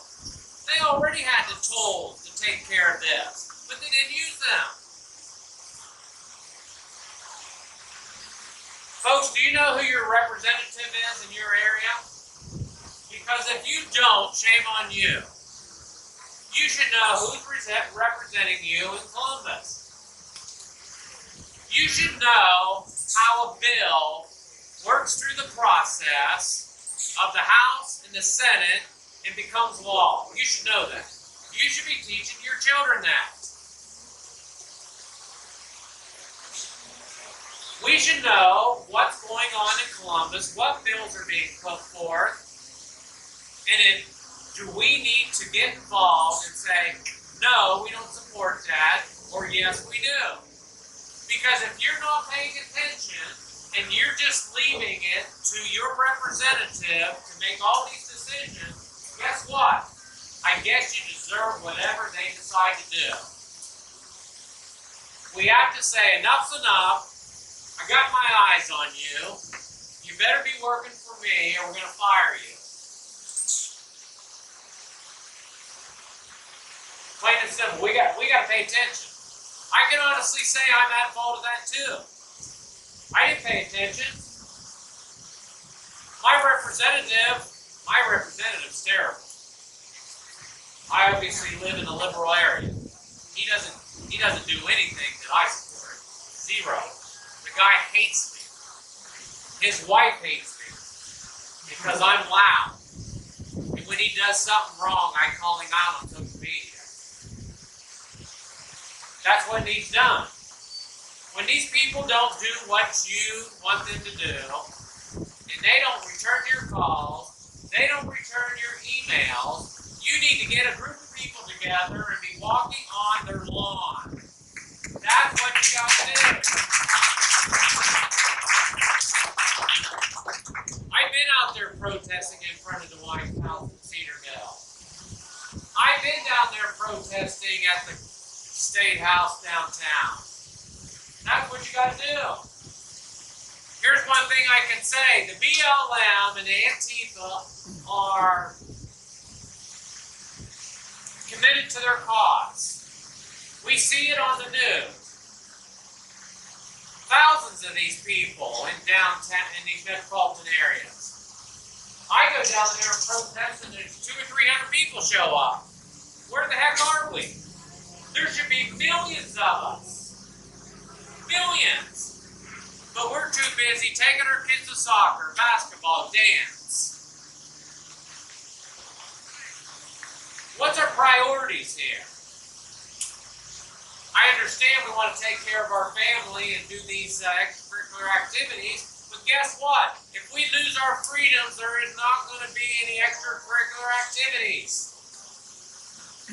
They already had the tolls to take care of this, but they didn't use them. Folks, do you know who your representative is in your area? Because if you don't, shame on you. You should know who's representing you in Columbus. You should know how a bill works through the process of the House and the Senate and becomes law. You should know that. You should be teaching your children that. We should know what's going on in Columbus, what bills are being put forth, and do we need to get involved and say, no, we don't support that, or yes, we do. Because if you're not paying attention and you're just leaving it to your representative to make all these decisions, guess what? I guess you deserve whatever they decide to do. We have to say, enough's enough. I got my eyes on you. You better be working for me or we're going to fire you. Plain and simple. We got to pay attention. I can honestly say I'm at fault of that too. I didn't pay attention. My representative's terrible. I obviously live in a liberal area. He doesn't do anything that I support. Zero. The guy hates me. His wife hates me because I'm loud. And when he does something wrong, I call him out on social media. That's what needs done. When these people don't do what you want them to do, and they don't return your calls, they don't return your emails, you need to get a group of people together and be walking on their lawn. That's what you got to do. I've been out there protesting in front of the White House in Cedarville. I've been down there protesting at the State House downtown. That's what you got to do. Here's one thing I can say. The BLM and the Antifa are committed to their cause. We see it on the news. Thousands of these people in downtown, in these metropolitan areas. I go down there and protest and there's 200 or 300 people show up. Where the heck are we? There should be millions of us. Millions. But we're too busy taking our kids to soccer, basketball, dance. What's our priorities here? I understand we want to take care of our family and do these extracurricular activities, but guess what? If we lose our freedoms, there is not going to be any extracurricular activities.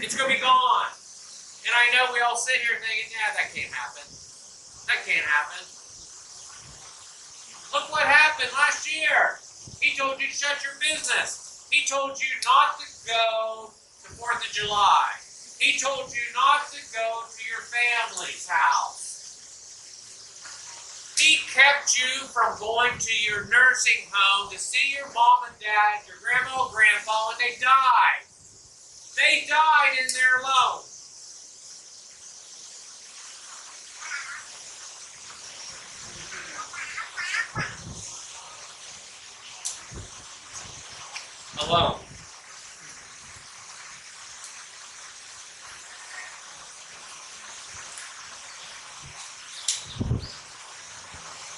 It's going to be gone. And I know we all sit here thinking, yeah, that can't happen. That can't happen. Look what happened last year. He told you to shut your business. He told you not to go to 4th of July. He told you not to go to your family's house. He kept you from going to your nursing home to see your mom and dad, your grandma and grandpa, when they died. They died in there alone. Alone.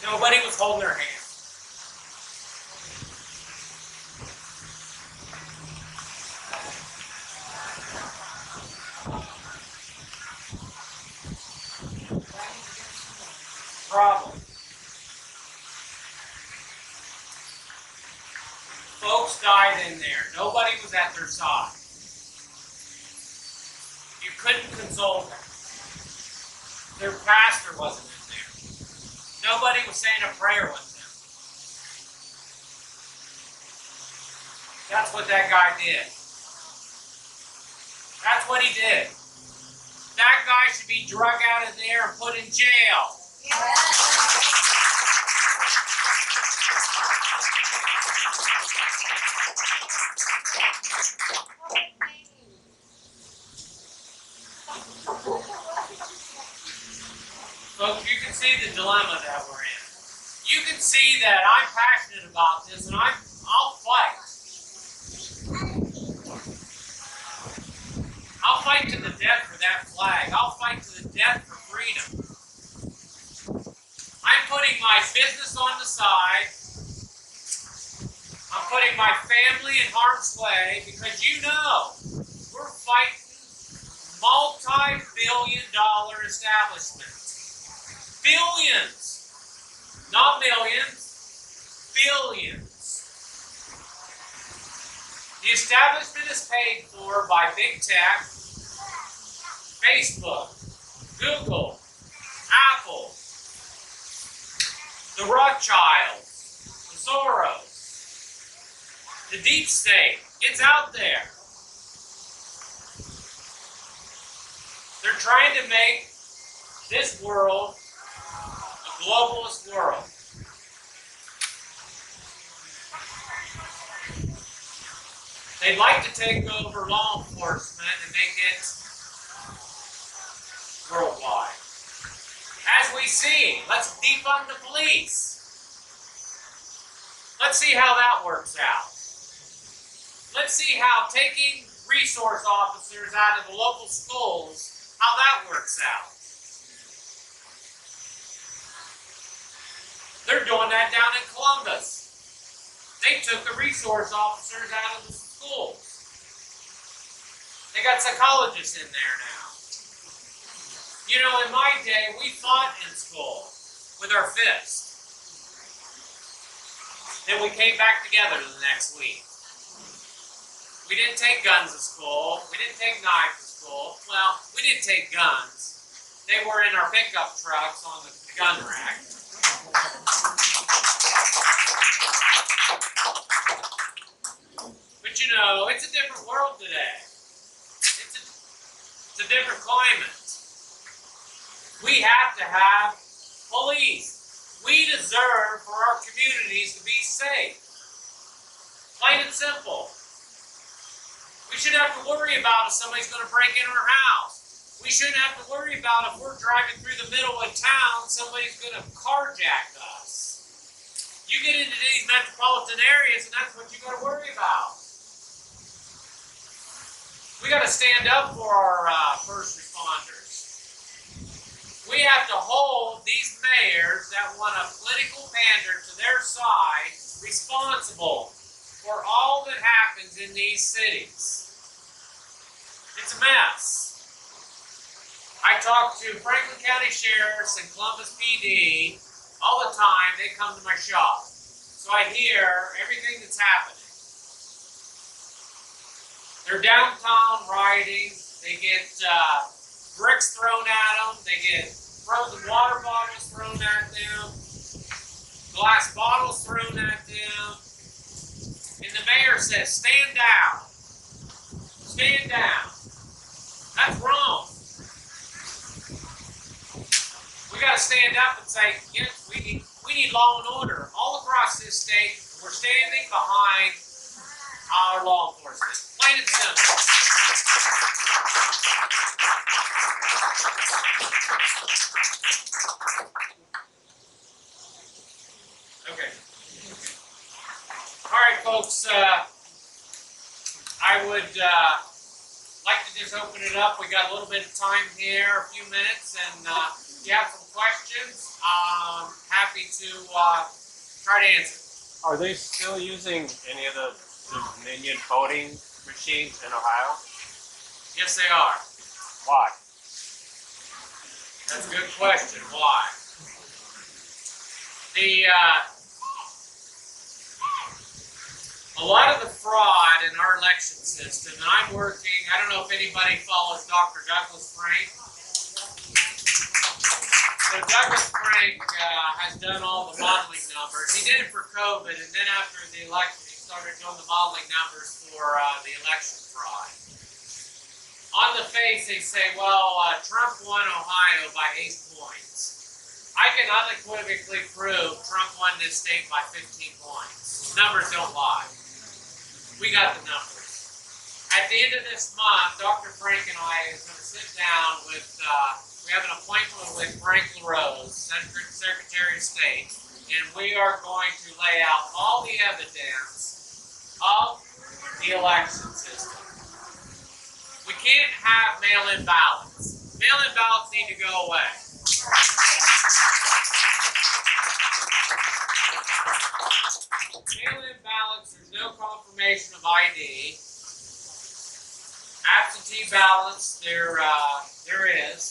Nobody was holding their hand. Problem. Folks died in there. Nobody was at their side. You couldn't console them. Their pastor wasn't in there. Nobody was saying a prayer with them. That's what that guy did. That's what he did. That guy should be drug out of there and put in jail. Folks, you can see the dilemma that we're in. You can see that I'm passionate about this, and I'll fight. I'll fight to the death for that flag. I'll fight to the death for freedom. I'm putting my business on the side. I'm putting my family in harm's way because you know we're fighting multi-billion-dollar establishments. Billions, not millions, billions. The establishment is paid for by big tech, Facebook, Google, Apple, the Rothschilds, the Soros, the deep state. It's out there. They're trying to make this world a globalist world. They'd like to take over law enforcement and make it worldwide. As we see, let's defund the police. Let's see how that works out. Let's see how taking resource officers out of the local schools, how that works out. They're doing that down in Columbus. They took the resource officers out of the schools. They got psychologists in there now. You know, in my day, we fought in school with our fists. Then we came back together the next week. We didn't take guns to school. We didn't take knives to school. Well, we did take guns. They were in our pickup trucks on the gun rack. But you know, it's a different world today. It's a different climate. We have to have police. We deserve for our communities to be safe. Plain and simple. We shouldn't have to worry about if somebody's going to break in our house. We shouldn't have to worry about if we're driving through the middle of town, somebody's going to carjack us. You get into these metropolitan areas and that's what you got to worry about. We got to stand up for our first responders. We have to hold these mayors that want to political pander to their side responsible for all that happens in these cities. It's a mess. I talk to Franklin County Sheriffs and Columbus PD all the time. They come to my shop. So I hear everything that's happening. They're downtown rioting. They get bricks thrown at them. They get frozen water bottles thrown at them. Glass bottles thrown at them. And the mayor says, stand down. Stand down. That's wrong. We got to stand up and say, yes, we need law and order. All across this state, we're standing behind our law enforcement. Plain and simple. Okay. All right, folks. I would like to just open it up. We got a little bit of time here, a few minutes, and if you have some questions, I'm happy to try to answer. Are they still using any of the Dominion voting machines in Ohio? Yes, they are. Why? That's a good question. Why? A lot of the fraud in our election system, and I'm working, I don't know if anybody follows Dr. Douglas Frank. So Douglas Frank has done all the modeling numbers. He did it for COVID, and then after the election, he started doing the modeling numbers for the election fraud. On the face, they say, well, Trump won Ohio by 8 points. I can unequivocally prove Trump won this state by 15 points. Numbers don't lie. We got the numbers. At the end of this month, Dr. Frank and I is going to sit down with, we have an appointment with Frank LaRose, Secretary of State, and we are going to lay out all the evidence of the election system. We can't have mail-in ballots. Mail-in ballots need to go away. Mail-in ballots, there's no confirmation of ID. Absentee ballots, there is.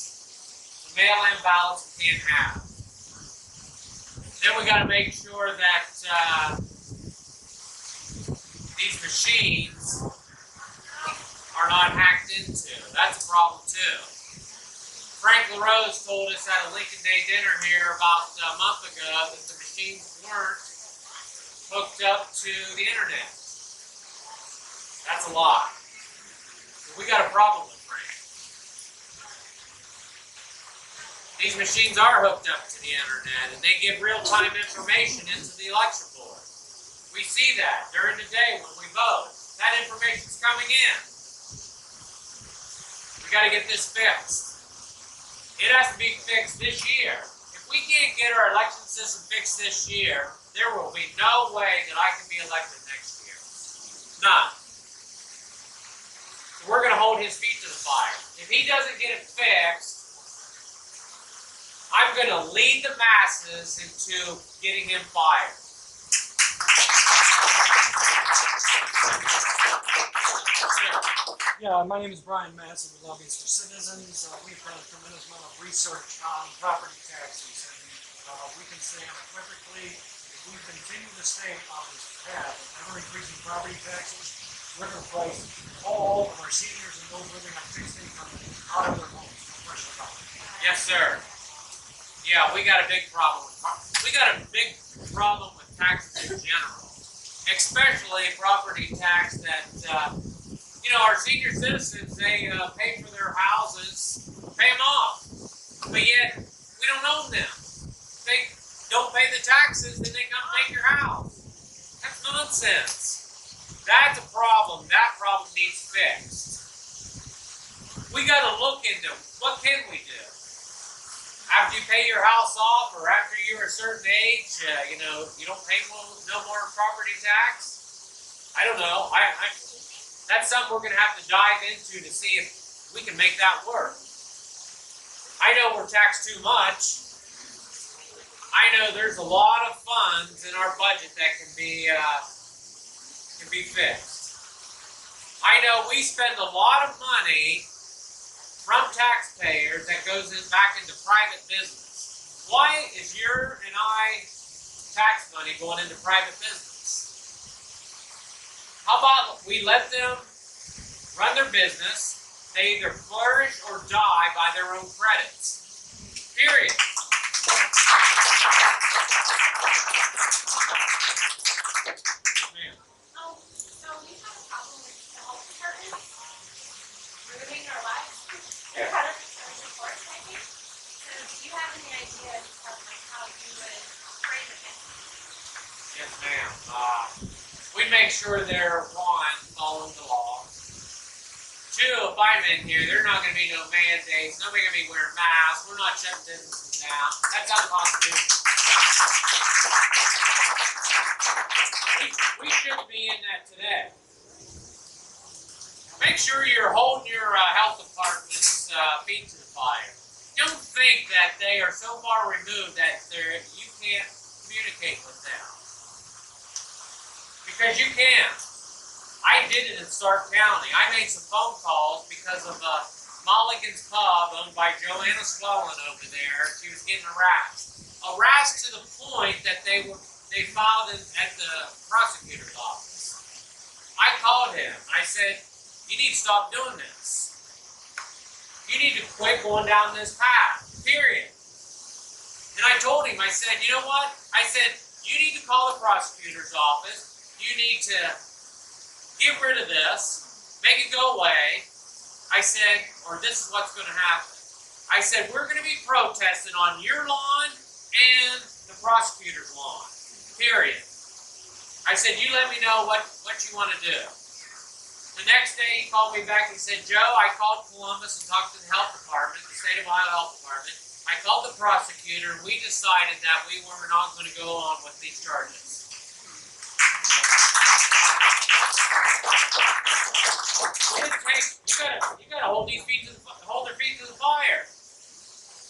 The mail-in ballots we can't have. Then we got to make sure that these machines are not hacked into. That's a problem too. Frank LaRose told us at a Lincoln Day dinner here about a month ago that the machines weren't hooked up to the internet. That's a lie. So we got a problem with Frank. These machines are hooked up to the internet and they give real-time information into the election board. We see that during the day when we vote. That information's coming in. We got to get this fixed. It has to be fixed this year. If we can't get our election system fixed this year, there will be no way that I can be elected next year. None. So we're going to hold his feet to the fire. If he doesn't get it fixed, I'm going to lead the masses into getting him fired. Yeah, my name is Brian Matson with Lobbyists for Citizens. We've done a tremendous amount of research on property taxes, and we can say unequivocally, if we continue to stay on this path of ever increasing property taxes, we're going to place all of our seniors and those living on fixed income out of their homes. No question about it. Yes, sir. Yeah, we got a big problem with taxes in general, especially property tax that. Our senior citizens, they pay for their houses, pay them off, but yet we don't own them. They don't pay the taxes, then they come take your house. That's nonsense. That's a problem. That problem needs fixed. We got to look into what can we do. After you pay your house off, or after you're a certain age, you don't pay no more property tax. I don't know. That's something we're going to have to dive into to see if we can make that work. I know we're taxed too much. I know there's a lot of funds in our budget that can be fixed. I know we spend a lot of money from taxpayers that goes back into private business. Why is your and I tax money going into private business? How about we let them run their business, they either flourish or die by their own credits. Period. So we have a problem with the health department ruining our lives. They're kind of reports, I think. So do you have any idea of how you would frame it? Yes, ma'am. We make sure they're, one, following the law. Two, if I'm in here, there's not going to be no mandates. Nobody going to be wearing masks. We're not shutting businesses down. That's unconstitutional. We should be in that today. Make sure you're holding your health department's feet to the fire. Don't think that they are so far removed that you can't communicate with them. Because you can. I did it in Stark County. I made some phone calls because of Mulligan's Pub owned by Joanna Swellen over there. She was getting harassed. Harassed to the point that they filed it at the prosecutor's office. I called him. I said, you need to stop doing this. You need to quit going down this path. Period. And I told him, I said, you know what? I said, you need to call the prosecutor's office. You need to get rid of this, make it go away. I said, or this is what's going to happen. I said, we're going to be protesting on your lawn and the prosecutor's lawn. Period. I said, you let me know what you want to do. The next day he called me back and said, Joe, I called Columbus and talked to the health department, the state of Ohio health department. I called the prosecutor and we decided that we were not going to go on with these charges. You gotta hold their feet to the fire.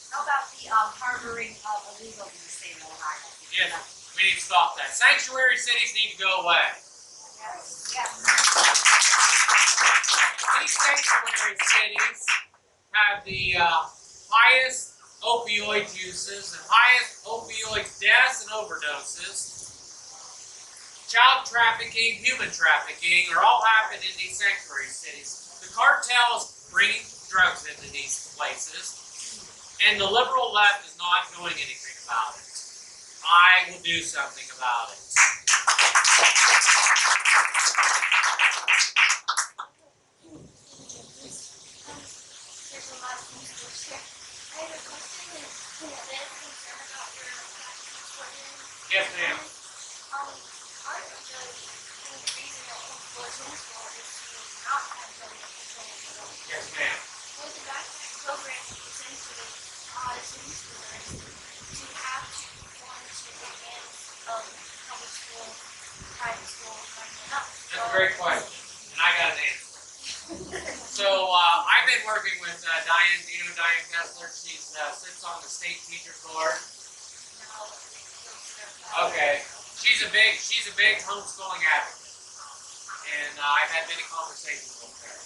How about the harboring of illegal in the state of Ohio? Yes, we need to stop that. Sanctuary cities need to go away. Yes. Yes. These sanctuary cities have the highest opioid uses and highest opioid deaths and overdoses. Child trafficking, human trafficking are all happening in these sanctuary cities. The cartels bringing drugs into these places, and the liberal left is not doing anything about it. I will do something about it. There's a lot of things to share. I have a question. Is this concern about your children? Yes, ma'am. Part of the reason that enforcement for is to not have children control. Yes, ma'am. Well, the backpack program is essentially city schools to have to want to take advantage of public school, private school, and up. That's a great question, and I got an answer. So I've been working with Diane. Do you know Diane Kessler? She sits on the state teacher board. Okay. She's a big homeschooling advocate. and I've had many conversations with her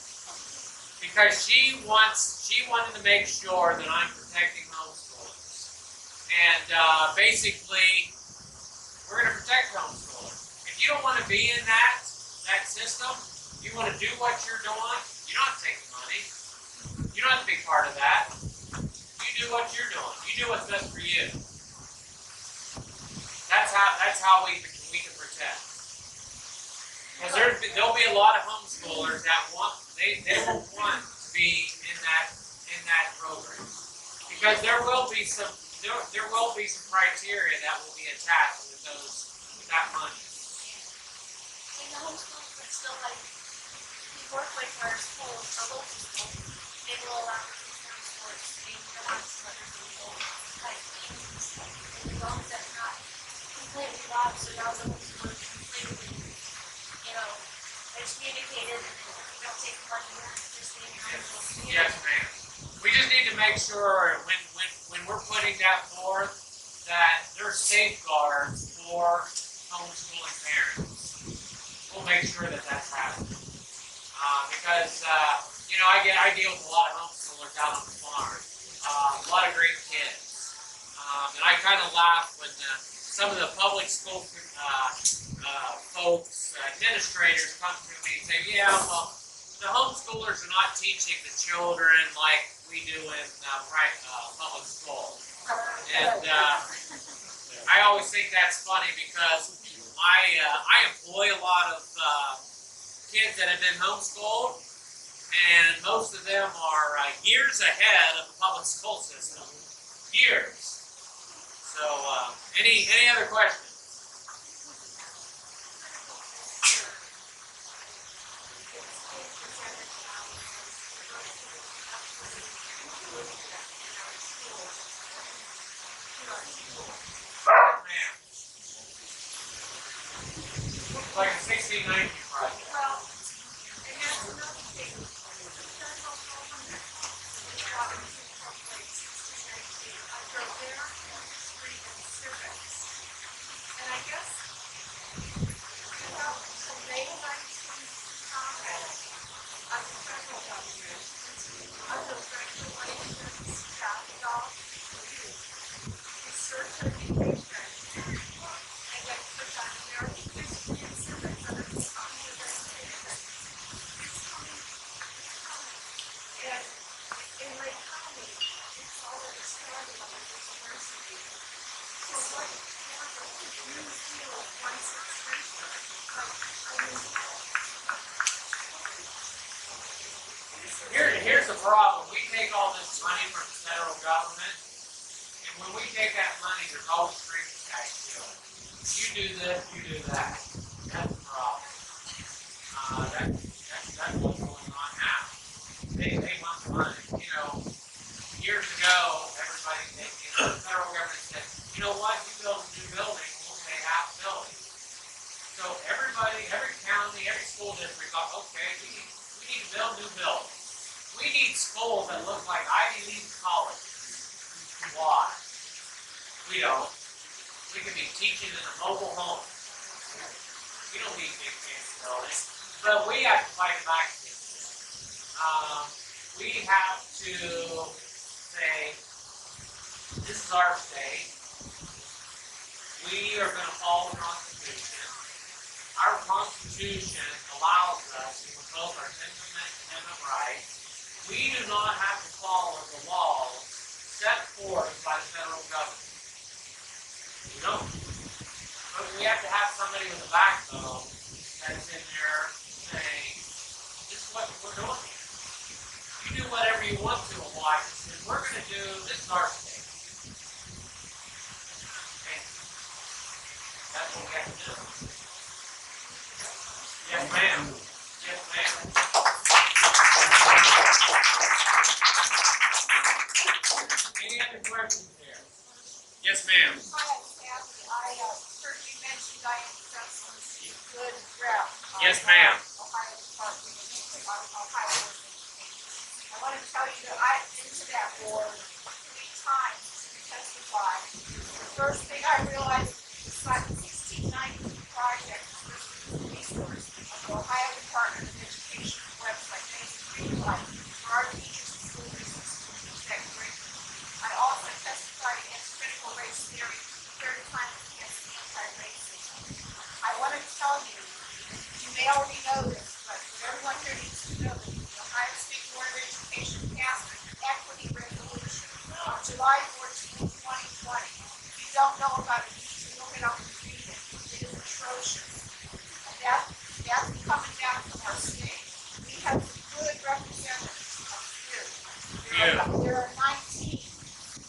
because she wanted to make sure that I'm protecting homeschoolers, and basically we're going to protect homeschoolers. If you don't want to be in that system, you want to do what you're doing, you don't have to take the money. You don't have to be part of that. You do what you're doing. You do what's best for you. That's how we can protect. Because there'll be a lot of homeschoolers that they won't want to be in that program. Because there will be some criteria that will be attached with that money. And the homeschoolers would still we work with our school, our local school. They will allow kids to have sports. They will have some other people games and stuff. And as long as that's not completely lost, so now the homeschoolers completely, excommunicated, and then you don't take the money back, just the income. Yes, ma'am. We just need to make sure when we're putting that forth that there's safeguards for homeschooling parents. We'll make sure that that's happening. Because I deal with a lot of homeschoolers out on the farm. A lot of great kids. And I kind of laugh when some of the public school folks, administrators come to me and say, yeah, well, the homeschoolers are not teaching the children like we do in public school. And I always think that's funny because I employ a lot of kids that have been homeschooled, and most of them are years ahead of the public school system. Years. So, any other questions? Like a 1690 project. Well, and that's another thing. Because how I drove there on the street in Civics. And I guess some May 19th comment on the federal government, under regulations, laws, research education, and then put on American history and civics under the Department of Education. And in Lake County, it's already started on the university. So what new field once it's research? Here's the problem. We take all this money from the federal government, and when we take that money, there's always strings attached to it. You do this, you do that. That's the problem. That's what's going on now. They want the money. Years ago, everybody the federal government said, you know what, you build a new building, we'll pay half the building. So everybody, every county, every school district thought, okay, we need to build new buildings. We need schools that look like Ivy League colleges. Why? We don't. We can be teaching in a mobile home. We don't need big fancy buildings. But we have to fight back against this. We have to say, this is our state. We are going to follow the Constitution. Our Constitution allows us to impose our 10th Amendment rights. We do not have to follow the laws set forth by the federal government. We don't. But we have to have somebody with a backbone that's in there saying, this is what we're doing here. You do whatever you want to in Washington. We're going to do, this is our state. Okay? That's what we have to do. Yes, ma'am. Yes, ma'am. Any other questions here? Yes, ma'am. Hi, I'm Kathy. I heard you mentioned I am some good rep. Yes, ma'am. Ohio Department of Ohio. I want to tell you that I've been to that board 3 times to testify. The first thing I realized was the 1690 project versus the resource of the Ohio 2020. If you don't know about it, you should look it up and read it. It is atrocious. And that's coming down from our state. We have some good representatives up here. There are 19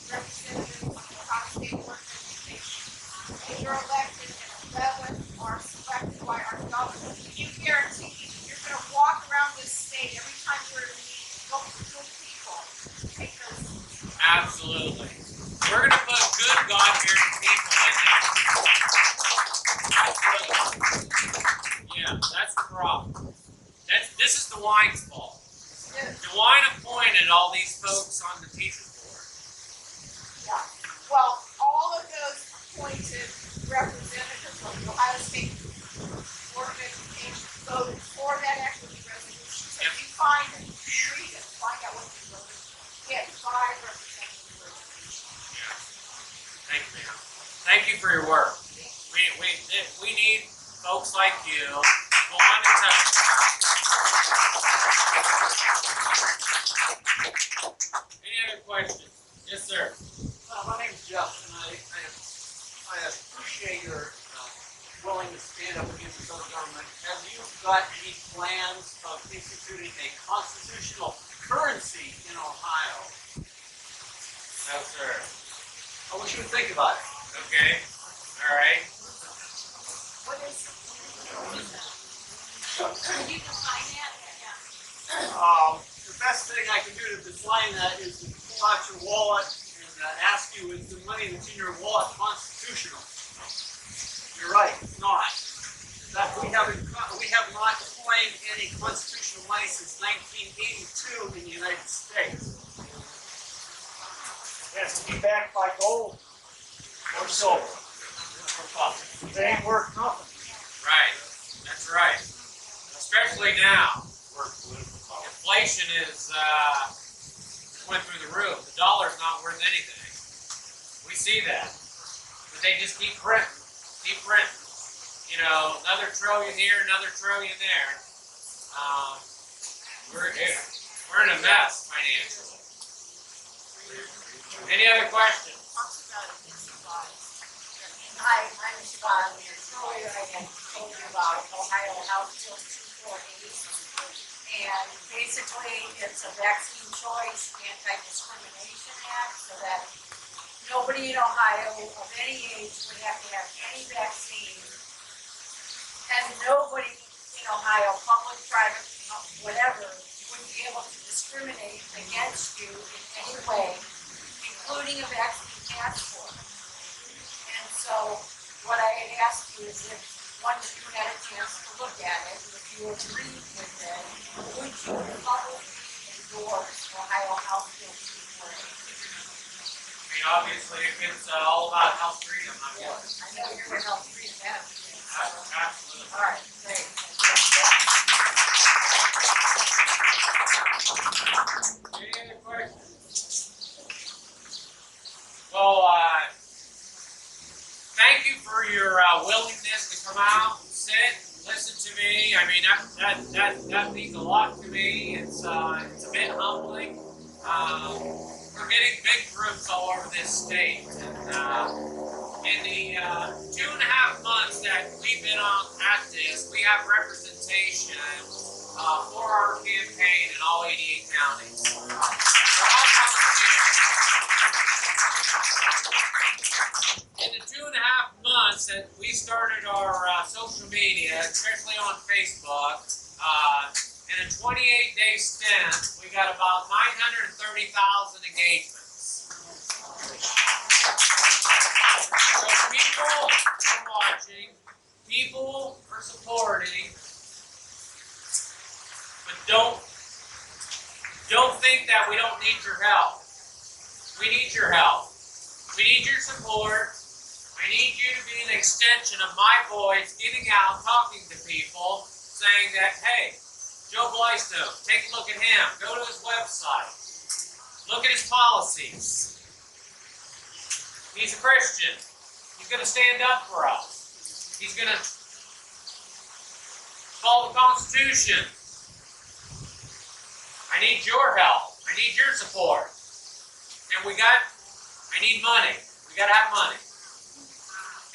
representatives of the Ohio State Board of Education. They are elected and 11 are selected by our governor. You guarantee you're going to walk around this state every time you're at a meeting, look for good people, take those. Absolutely. We're going to put good God-fearing people in there. Absolutely. Yeah, that's the problem. This is DeWine's fault. DeWine appointed all these folks on the teacher board. Yeah. Well, all of those appointed representatives of the Ohio State Board of Education voted for that equity resolution. So if you find it, read it, find out what you voted for. We had 5 representative resolutions. Yeah. Thank you, ma'am. Thank you for your work. We need folks like you who want to touch. Any other questions? Yes, sir. My name's Jeff, and I appreciate your willingness to stand up against this other government. Have you got any plans of instituting a constitutional currency in Ohio? No, sir. I wish you would think about it. Okay. All right. What is it? Can you define that? The best thing I can do to define that is to pull out your wallet and ask you, is the money that's in your wallet constitutional? You're right, it's not. In fact, we have not claimed any constitutional money since 1982 in the United States. It has to be backed by gold or silver or copper. They ain't worth nothing. Right. That's right. Especially now. Inflation is went through the roof. The dollar's not worth anything. We see that. But they just keep printing. Keep printing. You know, another trillion here, another trillion there. We're in a mess financially. Any other questions? Hi, I'm Scott. Earlier I had told you about Ohio House Bill 248. And basically it's a vaccine choice anti-discrimination act so that nobody in Ohio of any age would have to have any vaccine. And nobody in Ohio, public, private, whatever, would be able to discriminate against you in any way, including a vaccine passport. And so what I had asked you is if once you had a chance to look at it, if you agreed with it, would you publicly endorse Ohio House Bill 248? I mean, obviously, if it's all about health freedom, I'm for it. I know you're going to help freedom advocate. Absolutely. All right, great. Any other questions? Well, thank you for your willingness to come out, sit, listen to me. I mean, that means a lot to me. It's a bit humbling. We're getting big groups all over this state, and in the 2.5 months that we've been on at this, we have representation for our campaign in all 88 counties. In the 2.5 months that we started our social media, especially on Facebook, in a 28-day stint, we got about 930,000 engagements. So people are watching, people are supporting, but don't think that we don't need your help. We need your help. We need your support. I need you to be an extension of my voice, getting out, talking to people, saying that, hey, Joe Blystone, take a look at him. Go to his website. Look at his policies. He's a Christian. He's going to stand up for us. He's going to follow the Constitution. I need your help. I need your support. And we got I need money. We gotta have money.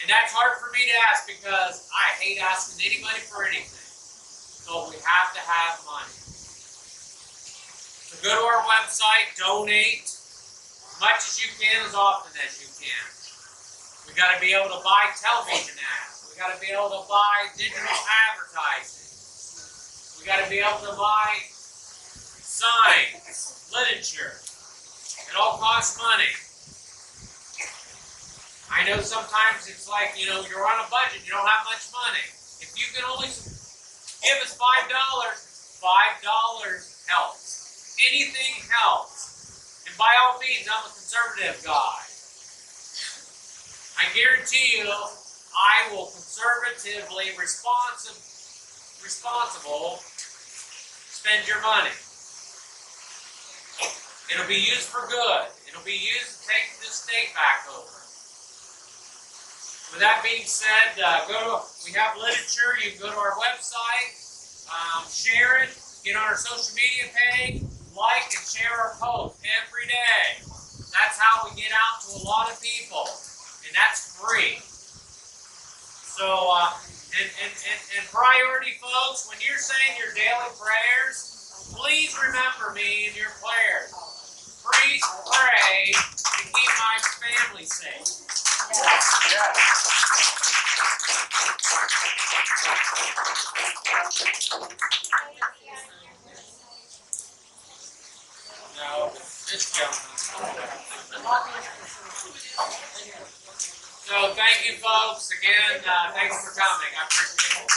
And that's hard for me to ask because I hate asking anybody for anything. So we have to have money. So go to our website, donate as much as you can, as often as you can. We gotta be able to buy television ads. We gotta be able to buy digital advertising. We gotta be able to buy signs, literature. It all costs money. I know sometimes it's like, you're on a budget, you don't have much money. If you can only give us $5, $5 helps. Anything helps. And by all means, I'm a conservative guy. I guarantee you, I will conservatively, responsible spend your money. It'll be used for good. It'll be used to take this state back over. With that being said, we have literature. You can go to our website, share it, get on our social media page, like and share our posts every day. That's how we get out to a lot of people, and that's free. So, and priority, folks, when you're saying your daily prayers, please remember me in your prayers. Please pray to keep my family safe. Yes. No, this gentleman. So thank you, folks. Again, thanks for coming. I appreciate it.